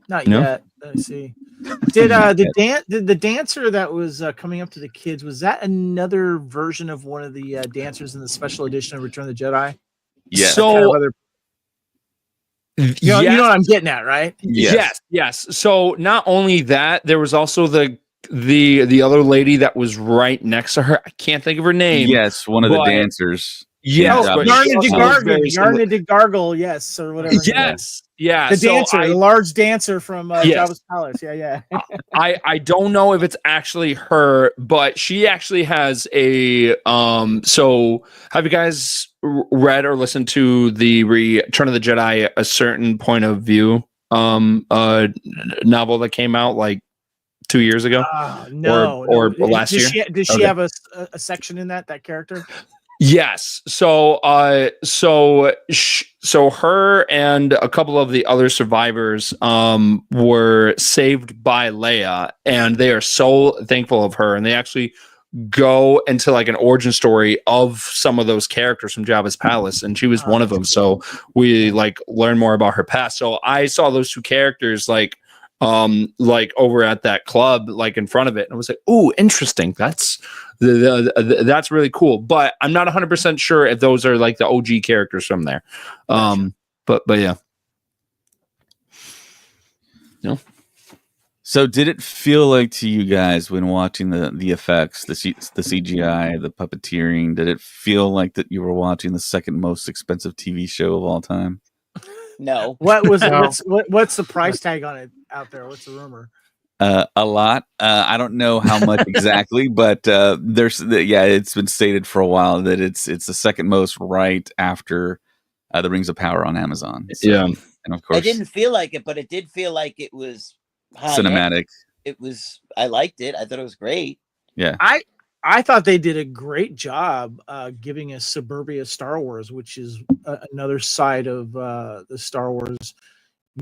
Not yet. Let me see. Did the dancer that was coming up to the kids, was that another version of one of the dancers in the special edition of Return of the Jedi? Yes. So you know what I'm getting at, right? Yes. So not only that, there was also the other lady that was right next to her. I can't think of her name. Yes, one of the dancers. Yes, Yarna DeGargle, yes, or whatever. Yes. Yeah, the dancer, the large dancer from Jabba's Palace. Yeah. I don't know if it's actually her, but she actually has a So, have you guys read or listened to the Return of the Jedi: A Certain Point of View novel that came out like 2 years ago? No, or last year. Does she have a section in that character? Yes. So her and a couple of the other survivors were saved by Leia, and they are so thankful of her. And they actually go into like an origin story of some of those characters from Jabba's Palace, and she was one of them. So we like learn more about her past. So I saw those two characters like over at that club, like in front of it, and I was like, "Ooh, interesting. That's that's really cool." But I'm not 100% sure if those are like the OG characters from there. But yeah. No. So did it feel like to you guys when watching the effects, the CGI, the puppeteering, did it feel like that you were watching the second most expensive TV show of all time? No. What was it? No. What's the price tag on it out there? What's the rumor? A lot. I don't know how much exactly, but it's been stated for a while that it's the second most right after The Rings of Power on Amazon. So, Yeah. and of course, I didn't feel like it, but it did feel like it was high end. cinematic. It was. I liked it. I thought it was great. Yeah. I thought they did a great job giving us suburbia Star Wars, which is another side of the Star Wars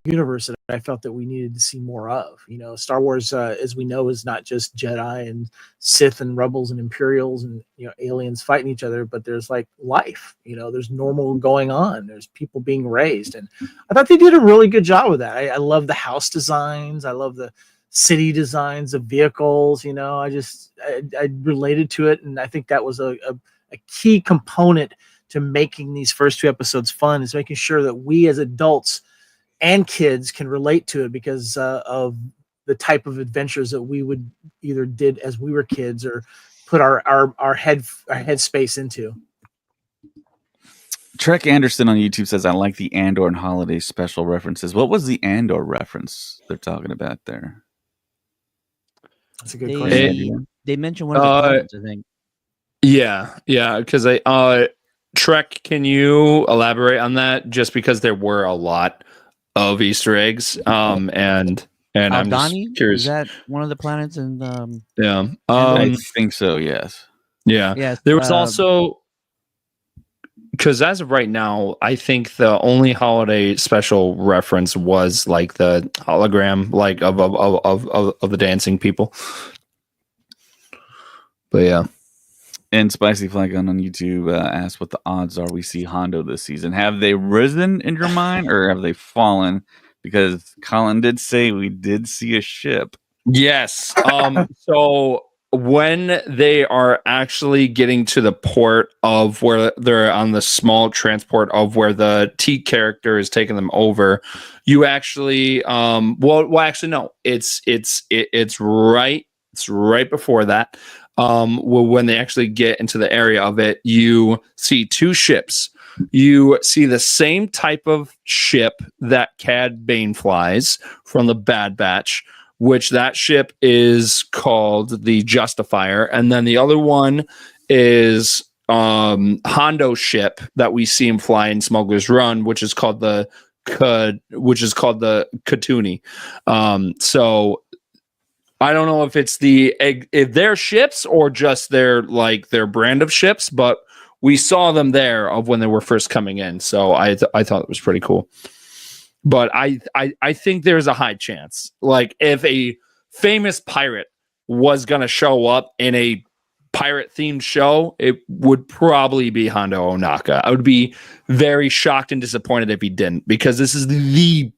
universe that I felt that we needed to see more of. You know, Star Wars, as we know, is not just Jedi and Sith and rebels and Imperials and, you know, aliens fighting each other, but there's like life. You know, there's normal going on. There's people being raised, and I thought they did a really good job with that. I love the house designs. I love the city designs of vehicles. You know, I related to it, and I think that was a key component to making these first two episodes fun, is making sure that we as adults and kids can relate to it because of the type of adventures that we would either did as we were kids or put our head space into. Trek Anderson on YouTube says, I like the Andor and holiday special references. What was the Andor reference they're talking about there? That's a good question. They mentioned one of the planets, I think. Yeah, because Trek, can you elaborate on that? Just because there were a lot of Easter eggs, and I'm just curious. Is that one of the planets? And yeah, I think so. Yes. Yeah. Yes. There was also, because as of right now, I think the only holiday special reference was like the hologram, like of the dancing people. But yeah. And Spicy Flagon on YouTube asked what the odds are we see Hondo this season. Have they risen in your mind, or have they fallen? Because Colin did say we did see a ship. Yes. So when they are actually getting to the port of where they're on the small transport of where the T character is taking them over, you actually actually no, it's right before that. When they actually get into the area of it, you see two ships. You see the same type of ship that Cad Bane flies from the Bad Batch, which that ship is called the Justifier, and then the other one is Hondo's ship that we see him fly in Smuggler's Run, which is called the Katuni. So I don't know if it's if their ships or just their brand of ships, but we saw them there of when they were first coming in. So I thought it was pretty cool. But I think there's a high chance, like if a famous pirate was gonna show up in a pirate themed show, it would probably be Hondo Ohnaka. I would be very shocked and disappointed if he didn't, because this is the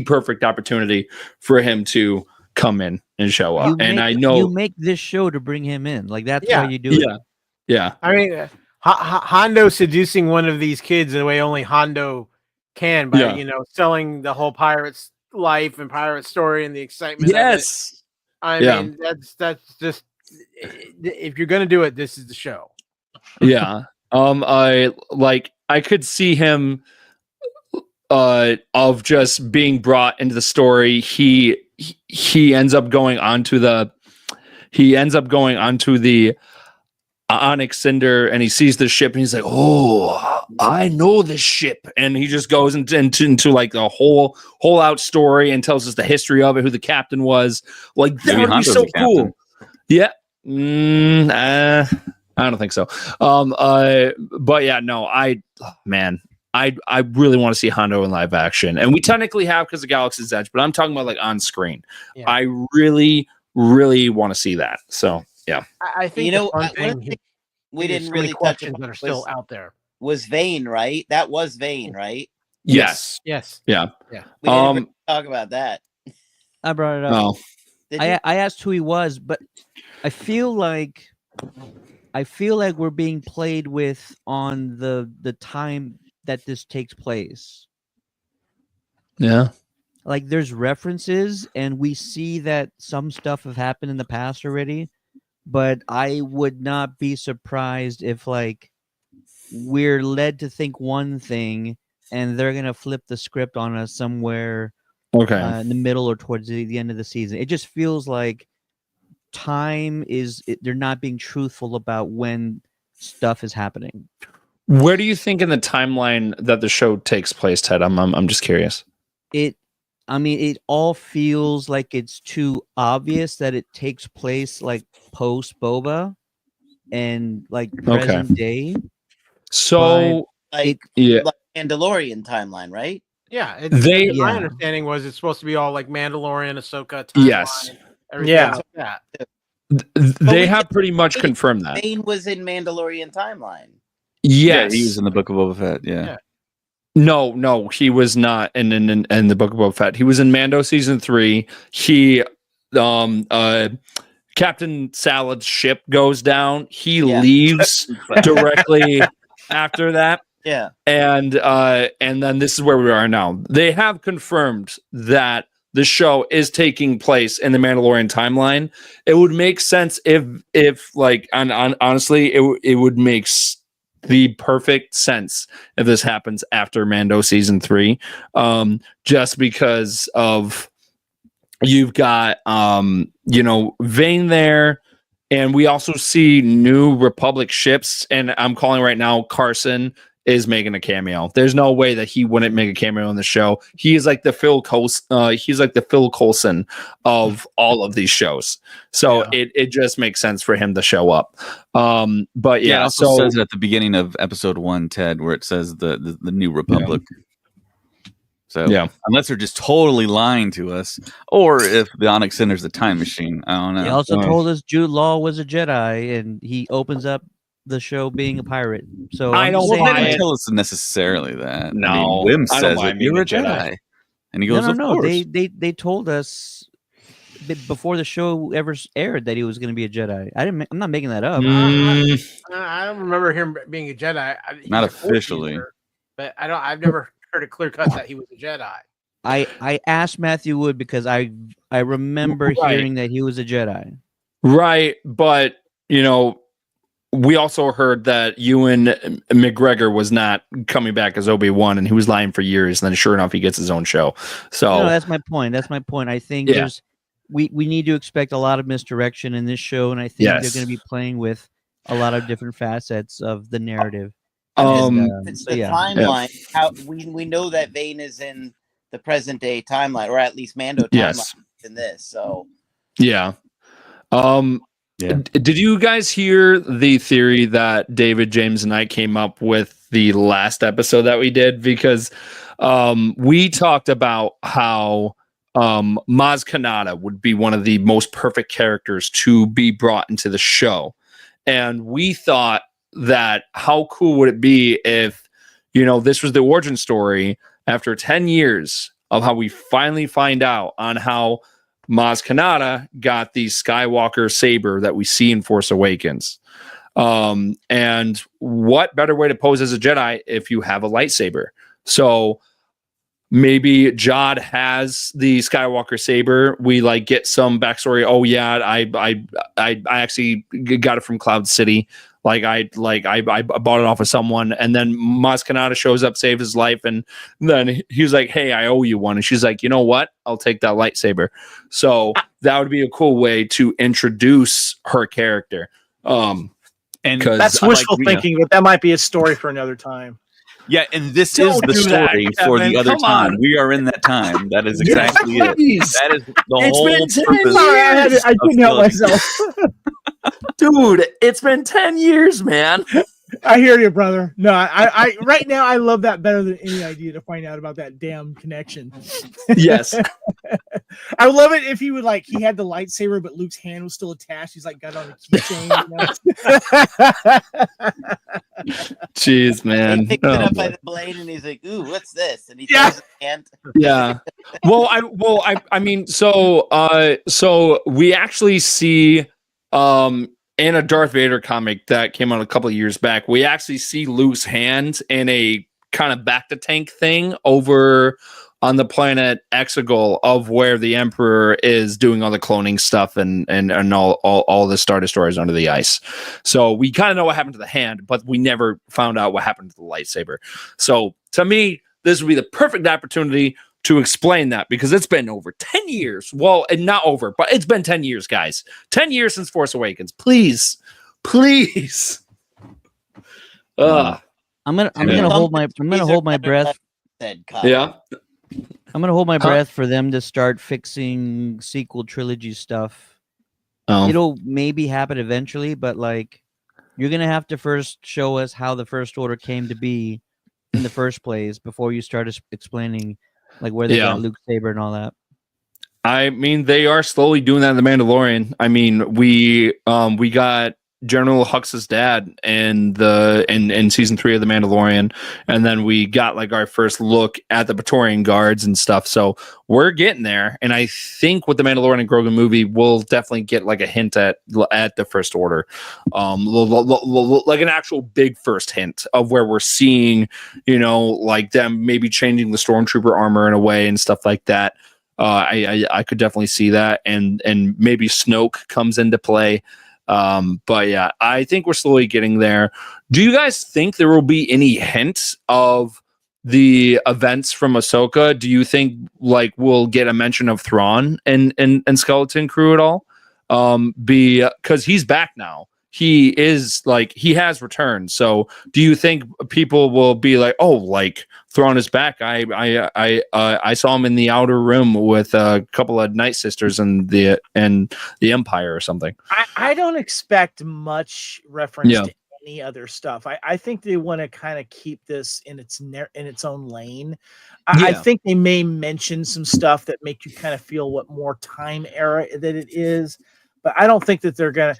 perfect opportunity for him to come in and show up. I know you make this show to bring him in. Like that's why you do it. Yeah. I mean, Hondo seducing one of these kids in a way only Hondo can by selling the whole pirate's life and pirate story and the excitement. Yes. Of it. I mean, that's just, if you're gonna do it, this is the show. Yeah. I could see him of just being brought into the story. He ends up going onto the Onyx Cinder, and he sees the ship and he's like, oh, I know this ship, and he just goes into like the whole out story and tells us the history of it, who the captain was. Like, that would be so cool. Yeah. I don't think so. But yeah, no, I really want to see Hondo in live action, and we technically have because of Galaxy's Edge, but I'm talking about like on screen. Yeah. I really want to see that. So yeah, I think we didn't really touch questions that are still out there. Was Vane, right? That was Vane, right? Yes. We didn't really talk about that. I brought it up. Oh. I asked who he was, but I feel like we're being played with on the time that this takes place. Yeah. like there's references and we see that some stuff have happened in the past already, but I would not be surprised if like we're led to think one thing and they're gonna flip the script on us somewhere in the middle or towards the end of the season. It just feels like they're not being truthful about when stuff is happening. Where do you think in the timeline that the show takes place, Ted? I'm just curious. It all feels like it's too obvious that it takes place like post Boba and like present day. So like Mandalorian timeline, right? Yeah, my understanding was it's supposed to be all like Mandalorian, Ahsoka timeline. Yes. Everything like that. They have pretty much confirmed that. Bane was in Mandalorian timeline. Yes, he was in the Book of Boba Fett. Yeah. No, he was not in the Book of Boba Fett. He was in Mando season 3. He, Captain Salad's ship goes down. He leaves directly after that. Yeah, and then this is where we are now. They have confirmed that the show is taking place in the Mandalorian timeline. It would make sense if like honestly, it would make the perfect sense if this happens after Mando season 3, just because of you've got Vane there, and we also see New Republic ships, and I'm calling right now Carson is making a cameo. There's no way that he wouldn't make a cameo in the show. He is like the Phil Coulson of all of these shows. So it just makes sense for him to show up. But it also says it at the beginning of episode 1, Ted, where it says the New Republic. So unless they're just totally lying to us, or if the Onyx Center's the time machine, I don't know. He also told us Jude Law was a Jedi, and he opens up the show being a pirate. So I don't didn't tell us necessarily that. No, I mean, Wim says that you're a Jedi. And he goes, no. They told us before the show ever aired that he was going to be a Jedi. I'm not making that up. I don't remember him being a Jedi. Not officially, but I've never heard a clear cut that he was a Jedi. I asked Matthew Wood because I remember hearing that he was a Jedi. Right, but we also heard that Ewan McGregor was not coming back as Obi-Wan, and he was lying for years. And then, sure enough, he gets his own show. So that's my point. I think we need to expect a lot of misdirection in this show, and I think they're going to be playing with a lot of different facets of the narrative. It's the timeline. How we know that Vane is in the present day timeline, or at least Mando timeline in this. So Did you guys hear the theory that David, James, and I came up with the last episode that we did? Because we talked about how Maz Kanata would be one of the most perfect characters to be brought into the show. And we thought that how cool would it be if, this was the origin story after 10 years of how we finally find out on how Maz Kanata got the Skywalker saber that we see in Force Awakens. And what better way to pose as a Jedi if you have a lightsaber? So maybe Jod has the Skywalker saber. We get some backstory. Oh yeah, I actually got it from Cloud City. I bought it off of someone, and then Maz Kanata shows up, saves his life, and then he was like, "Hey, I owe you one." And she's like, "You know what? I'll take that lightsaber." So that would be a cool way to introduce her character. And that's wishful thinking, but that might be a story for another time. Yeah, and this is the story for the other time. We are in that time. That is exactly it. That is the whole purpose. I couldn't help myself. Dude, it's been 10 years, man. I hear you, brother. No, I right now I love that better than any idea to find out about that damn connection. Yes. I would love it if he would he had the lightsaber, but Luke's hand was still attached. He's got on a keychain. Jeez, man. He picked it up by the blade, and he's like, "Ooh, what's this?" And he throws his hand. Yeah. I mean, so we actually see in a Darth Vader comic that came out a couple of years back, we actually see Luke's hand in a kind of back to tank thing over on the planet Exegol of where the Emperor is doing all the cloning stuff and all the Star Destroyers under the ice. So we kind of know what happened to the hand, but we never found out what happened to the lightsaber. So to me, this would be the perfect opportunity to explain that, because it's been over 10 years. Well, and not over, but it's been 10 years, guys. 10 years since Force Awakens. Please. I'm gonna hold my breath. Said Kyle. Yeah. I'm gonna hold my breath for them to start fixing sequel trilogy stuff. It'll maybe happen eventually, but like, you're gonna have to first show us how the First Order came to be in the first place before you start explaining like where they got Luke's saber and all that. I mean, they are slowly doing that in The Mandalorian. I mean, we got General Hux's dad in season 3 of The Mandalorian, and then we got like our first look at the Praetorian Guards and stuff. So we're getting there, and I think with the Mandalorian and Grogu movie, we'll definitely get like a hint at the First Order, like an actual big first hint of where we're seeing, like them maybe changing the stormtrooper armor in a way and stuff like that. I could definitely see that, and maybe Snoke comes into play. But yeah, I think we're slowly getting there. Do you guys think there will be any hint of the events from Ahsoka? Do you think like we'll get a mention of Thrawn and Skeleton Crew at all? Because he's back now. He has returned. So do you think people will be like, oh, like Thrawn is back? I saw him in the outer room with a couple of Night Sisters and the Empire or something. I don't expect much reference to any other stuff. I think they want to kind of keep this in its own lane. I think they may mention some stuff that make you kind of feel what more time era that it is. But I don't think that they're gonna.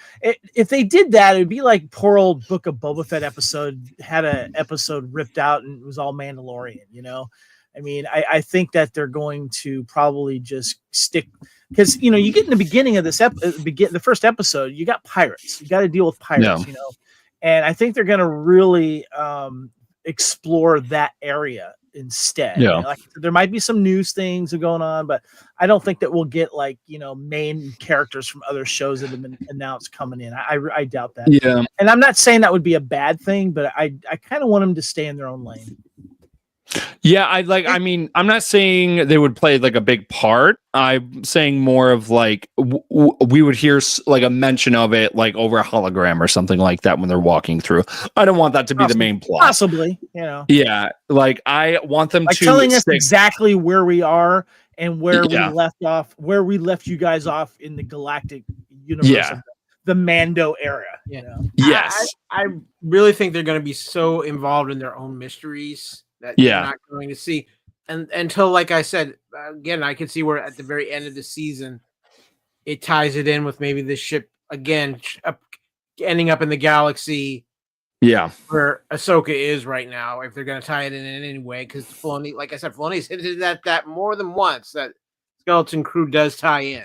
If they did that, it'd be like poor old Book of Boba Fett episode had an episode ripped out and it was all Mandalorian. I mean, I think that they're going to probably just stick, because you get in the beginning of this the first episode, you got pirates. You got to deal with pirates, and I think they're gonna really explore that area instead. Like, there might be some news things going on, but I don't think that we'll get like main characters from other shows that have been announced coming in. I doubt that. And I'm not saying that would be a bad thing, but I kind of want them to stay in their own lane. Yeah, I mean, I'm not saying they would play like a big part. I'm saying more of like we would hear like a mention of it like over a hologram or something like that when they're walking through. I don't want that to be the main plot. Possibly, Yeah, like I want them like to telling us exactly where we are and where we left off, where we left you guys off in the galactic universe of the Mando era. Yes, I really think they're going to be so involved in their own mysteries that you're not going to see, and until, like I said, again, I can see where at the very end of the season, it ties it in with maybe the ship again ending up in the galaxy, where Ahsoka is right now. If they're going to tie it in any way, because Filoni, like I said, Filoni's hinted at that more than once, that Skeleton Crew does tie in.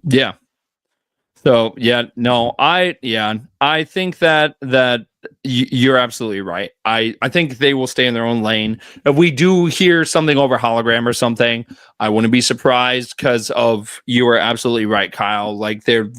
Yeah. So I think that you're absolutely right. I think they will stay in their own lane. If we do hear something over hologram or something, I wouldn't be surprised, because you are absolutely right, Kyle. Like there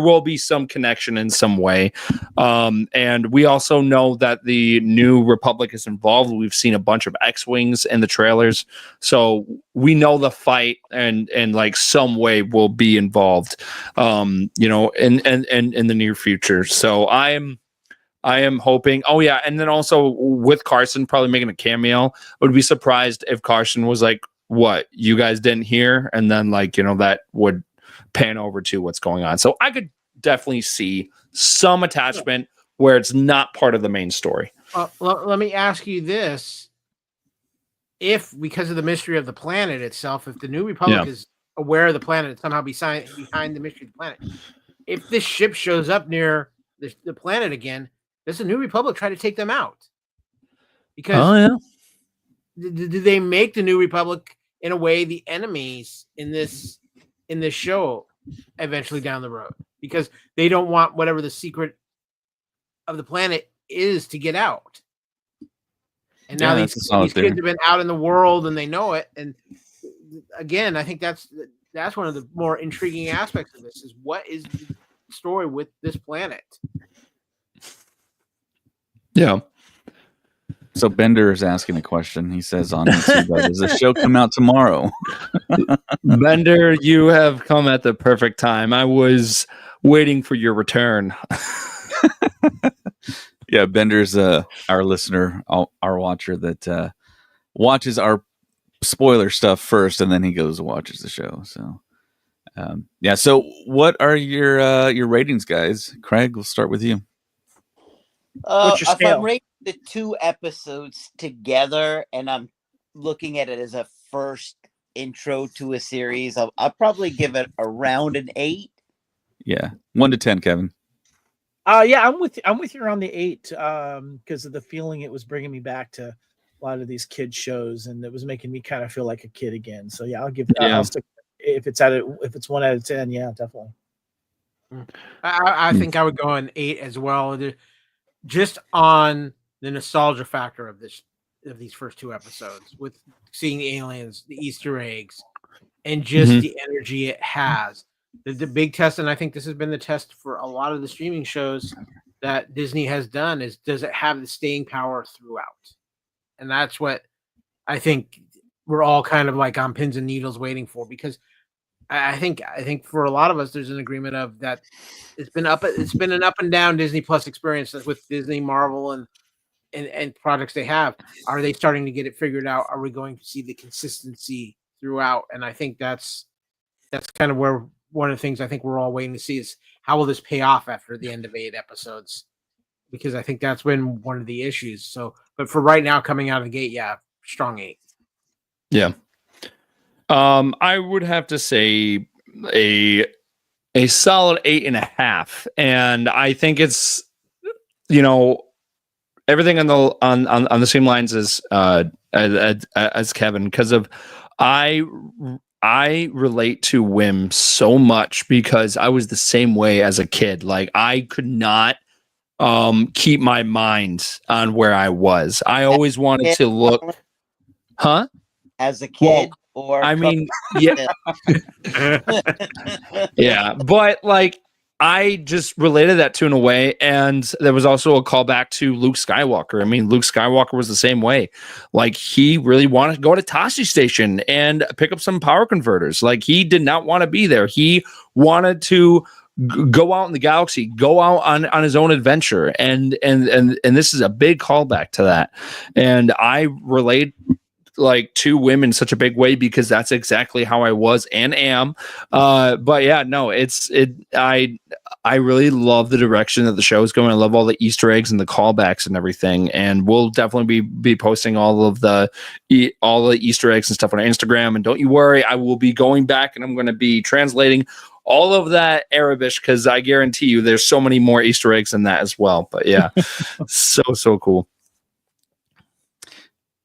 will be some connection in some way. And we also know that the New Republic is involved. We've seen a bunch of X-Wings in the trailers. So we know the fight and like some way will be involved, in the near future. So I am hoping. Oh yeah, and then also with Carson probably making a cameo, I would be surprised if Carson was like, "What, you guys didn't hear?" And then like that would pan over to what's going on. So I could definitely see some attachment where it's not part of the main story. Let me ask you this: if because of the mystery of the planet itself, if the New Republic is aware of the planet, somehow behind the mystery of the planet, if this ship shows up near the planet again, does the New Republic try to take them out? Because do they make the New Republic in a way the enemies in this show eventually down the road? Because they don't want whatever the secret of the planet is to get out. And now these kids theory. have been out in the world and they know it. And again, I think that's one of the more intriguing aspects of this is what is the story with this planet. Yeah. So Bender is asking a question. He says on YouTube, does the show come out tomorrow? Bender, you have come at the perfect time. I was waiting for your return. Yeah, Bender's our listener, our watcher that watches our spoiler stuff first, and then he goes and watches the show. So, yeah. So, what are your ratings, guys? Craig, we'll start with you. What's your If scale? I'm rating the 2 episodes together, and I'm looking at it as a first intro to a series, I'll probably give it around an 8. Yeah, 1 to 10, Kevin. Yeah, I'm with you around the 8 because of the feeling it was bringing me back to a lot of these kid shows, and it was making me kind of feel like a kid again. So yeah, I'll stick if it's 1 out of 10. Yeah, definitely. I think I would go an 8 as well, just on the nostalgia factor of these first 2 episodes, with seeing the aliens, the Easter eggs, and just the energy it has. The big test, and I think this has been the test for a lot of the streaming shows that Disney has done, is does it have the staying power throughout? And that's what I think we're all kind of like on pins and needles waiting for, because I think for a lot of us, there's an agreement of that it's been an up and down Disney Plus experience with Disney, Marvel, and projects they have. Are they starting to get it figured out? Are we going to see the consistency throughout? And I think that's kind of where one of the things I think we're all waiting to see is how will this pay off after the end of 8 episodes? Because I think that's been one of the issues. So, but for right now, coming out of the gate, yeah, strong 8. Yeah. I would have to say a solid 8.5, and I think it's everything on the same lines as Kevin, because of I relate to Wim so much because I was the same way as a kid. Like I could not keep my mind on where I was. I always wanted to look, huh? As a kid, I mean, yeah, yeah, but like I just related that to in a way, and there was also a callback to Luke Skywalker. I mean, Luke Skywalker was the same way. Like he really wanted to go to Tashi Station and pick up some power converters. Like he did not want to be there. He wanted to go out in the galaxy, go out on his own adventure, and this is a big callback to that. And I relate like to women in such a big way because that's exactly how I was and am. But yeah, no, I really love the direction that the show is going. I love all the Easter eggs and the callbacks and everything. And we'll definitely be posting all the Easter eggs and stuff on our Instagram. And don't you worry, I will be going back and I'm going to be translating all of that Arabic because I guarantee you there's so many more Easter eggs in that as well. But yeah, so cool.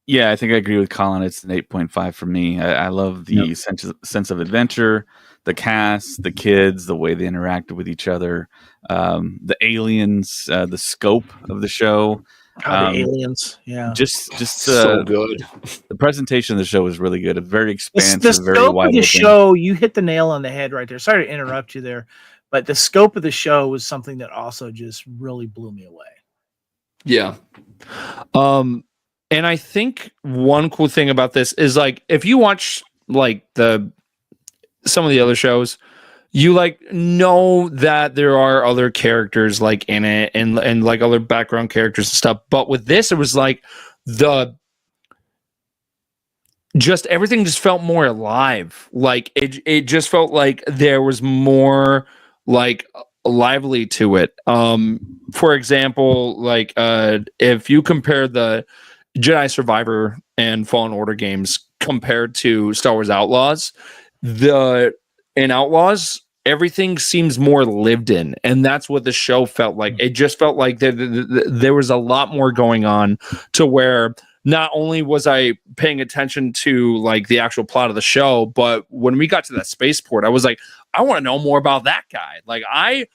Yeah, I think I agree with Colin. It's an 8.5 for me. I love the sense of adventure, the cast, the kids, the way they interacted with each other, the aliens, the scope of the show. The aliens, yeah, just so good. The presentation of the show was really good. Very expansive, the very scope wide of the open. show. You hit the nail on the head right there. Sorry to interrupt you there, but the scope of the show was something that also just really blew me away. Yeah. And I think one cool thing about this is like if you watch like some of the other shows, you like know that there are other characters like in it and like other background characters and stuff. But with this, it was like everything just felt more alive. Like it just felt like there was more like lively to it. For example, like if you compare the Jedi Survivor and Fallen Order games compared to Star Wars Outlaws, in Outlaws everything seems more lived in, and that's what the show felt like. It just felt like there was a lot more going on, to where not only was I paying attention to like the actual plot of the show, but when we got to that spaceport, I was like, I want to know more about that guy. Like I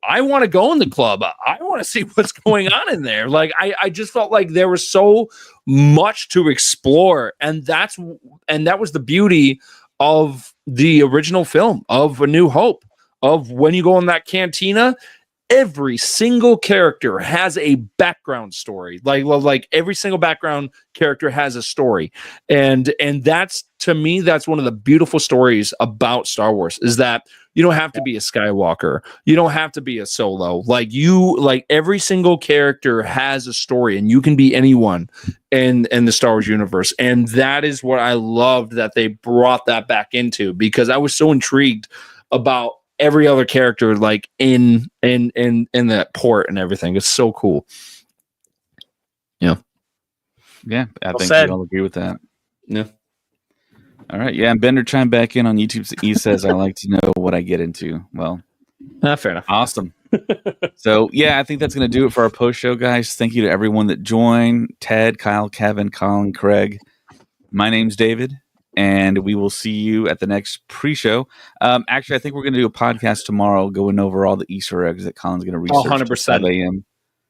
I want to go in the club. I want to see what's going on in there. Like I just felt like there was so much to explore, and that was the beauty of the original film of A New Hope. Of when you go in that cantina, every single character has a background story. Like every single background character has a story, and that's, to me, that's one of the beautiful stories about Star Wars, is that you don't have to be a Skywalker, you don't have to be a Solo. Like every single character has a story, and you can be anyone in the Star Wars universe. And that is what I loved that they brought that back into, because I was so intrigued about every other character, like in that port and everything. It's so cool. I think we all agree with that. Yeah. All right. Yeah, and Bender chimed back in on YouTube. He says, I like to know what I get into. Well, fair enough. Awesome. So I think that's going to do it for our post show, guys. Thank you to everyone that joined: Ted, Kyle, Kevin, Colin, Craig. My name's David, and we will see you at the next pre-show. Actually, I think we're going to do a podcast tomorrow going over all the Easter eggs that Colin's going to research. 100%. 5 a.m.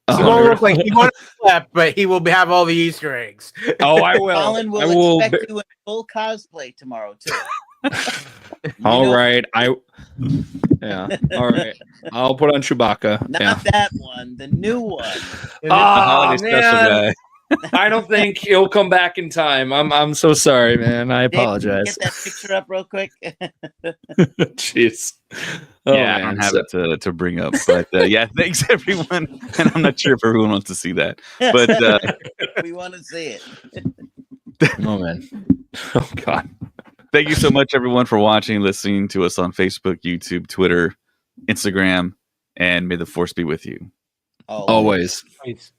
He won't look like he won't slept, but he will have all the Easter eggs. Oh, I will. Colin will expect you in full cosplay tomorrow too. All right. All right. I'll put on Chewbacca. Not that one, the new one. The holiday special guy. I don't think he'll come back in time. I'm so sorry, man. I apologize. Get that picture up real quick. Jeez. I don't have it to bring up, but thanks everyone. And I'm not sure if everyone wants to see that, but we want to see it. Oh man. Oh God. Thank you so much, everyone, for watching, listening to us on Facebook, YouTube, Twitter, Instagram, and may the Force be with you. Always. Nice.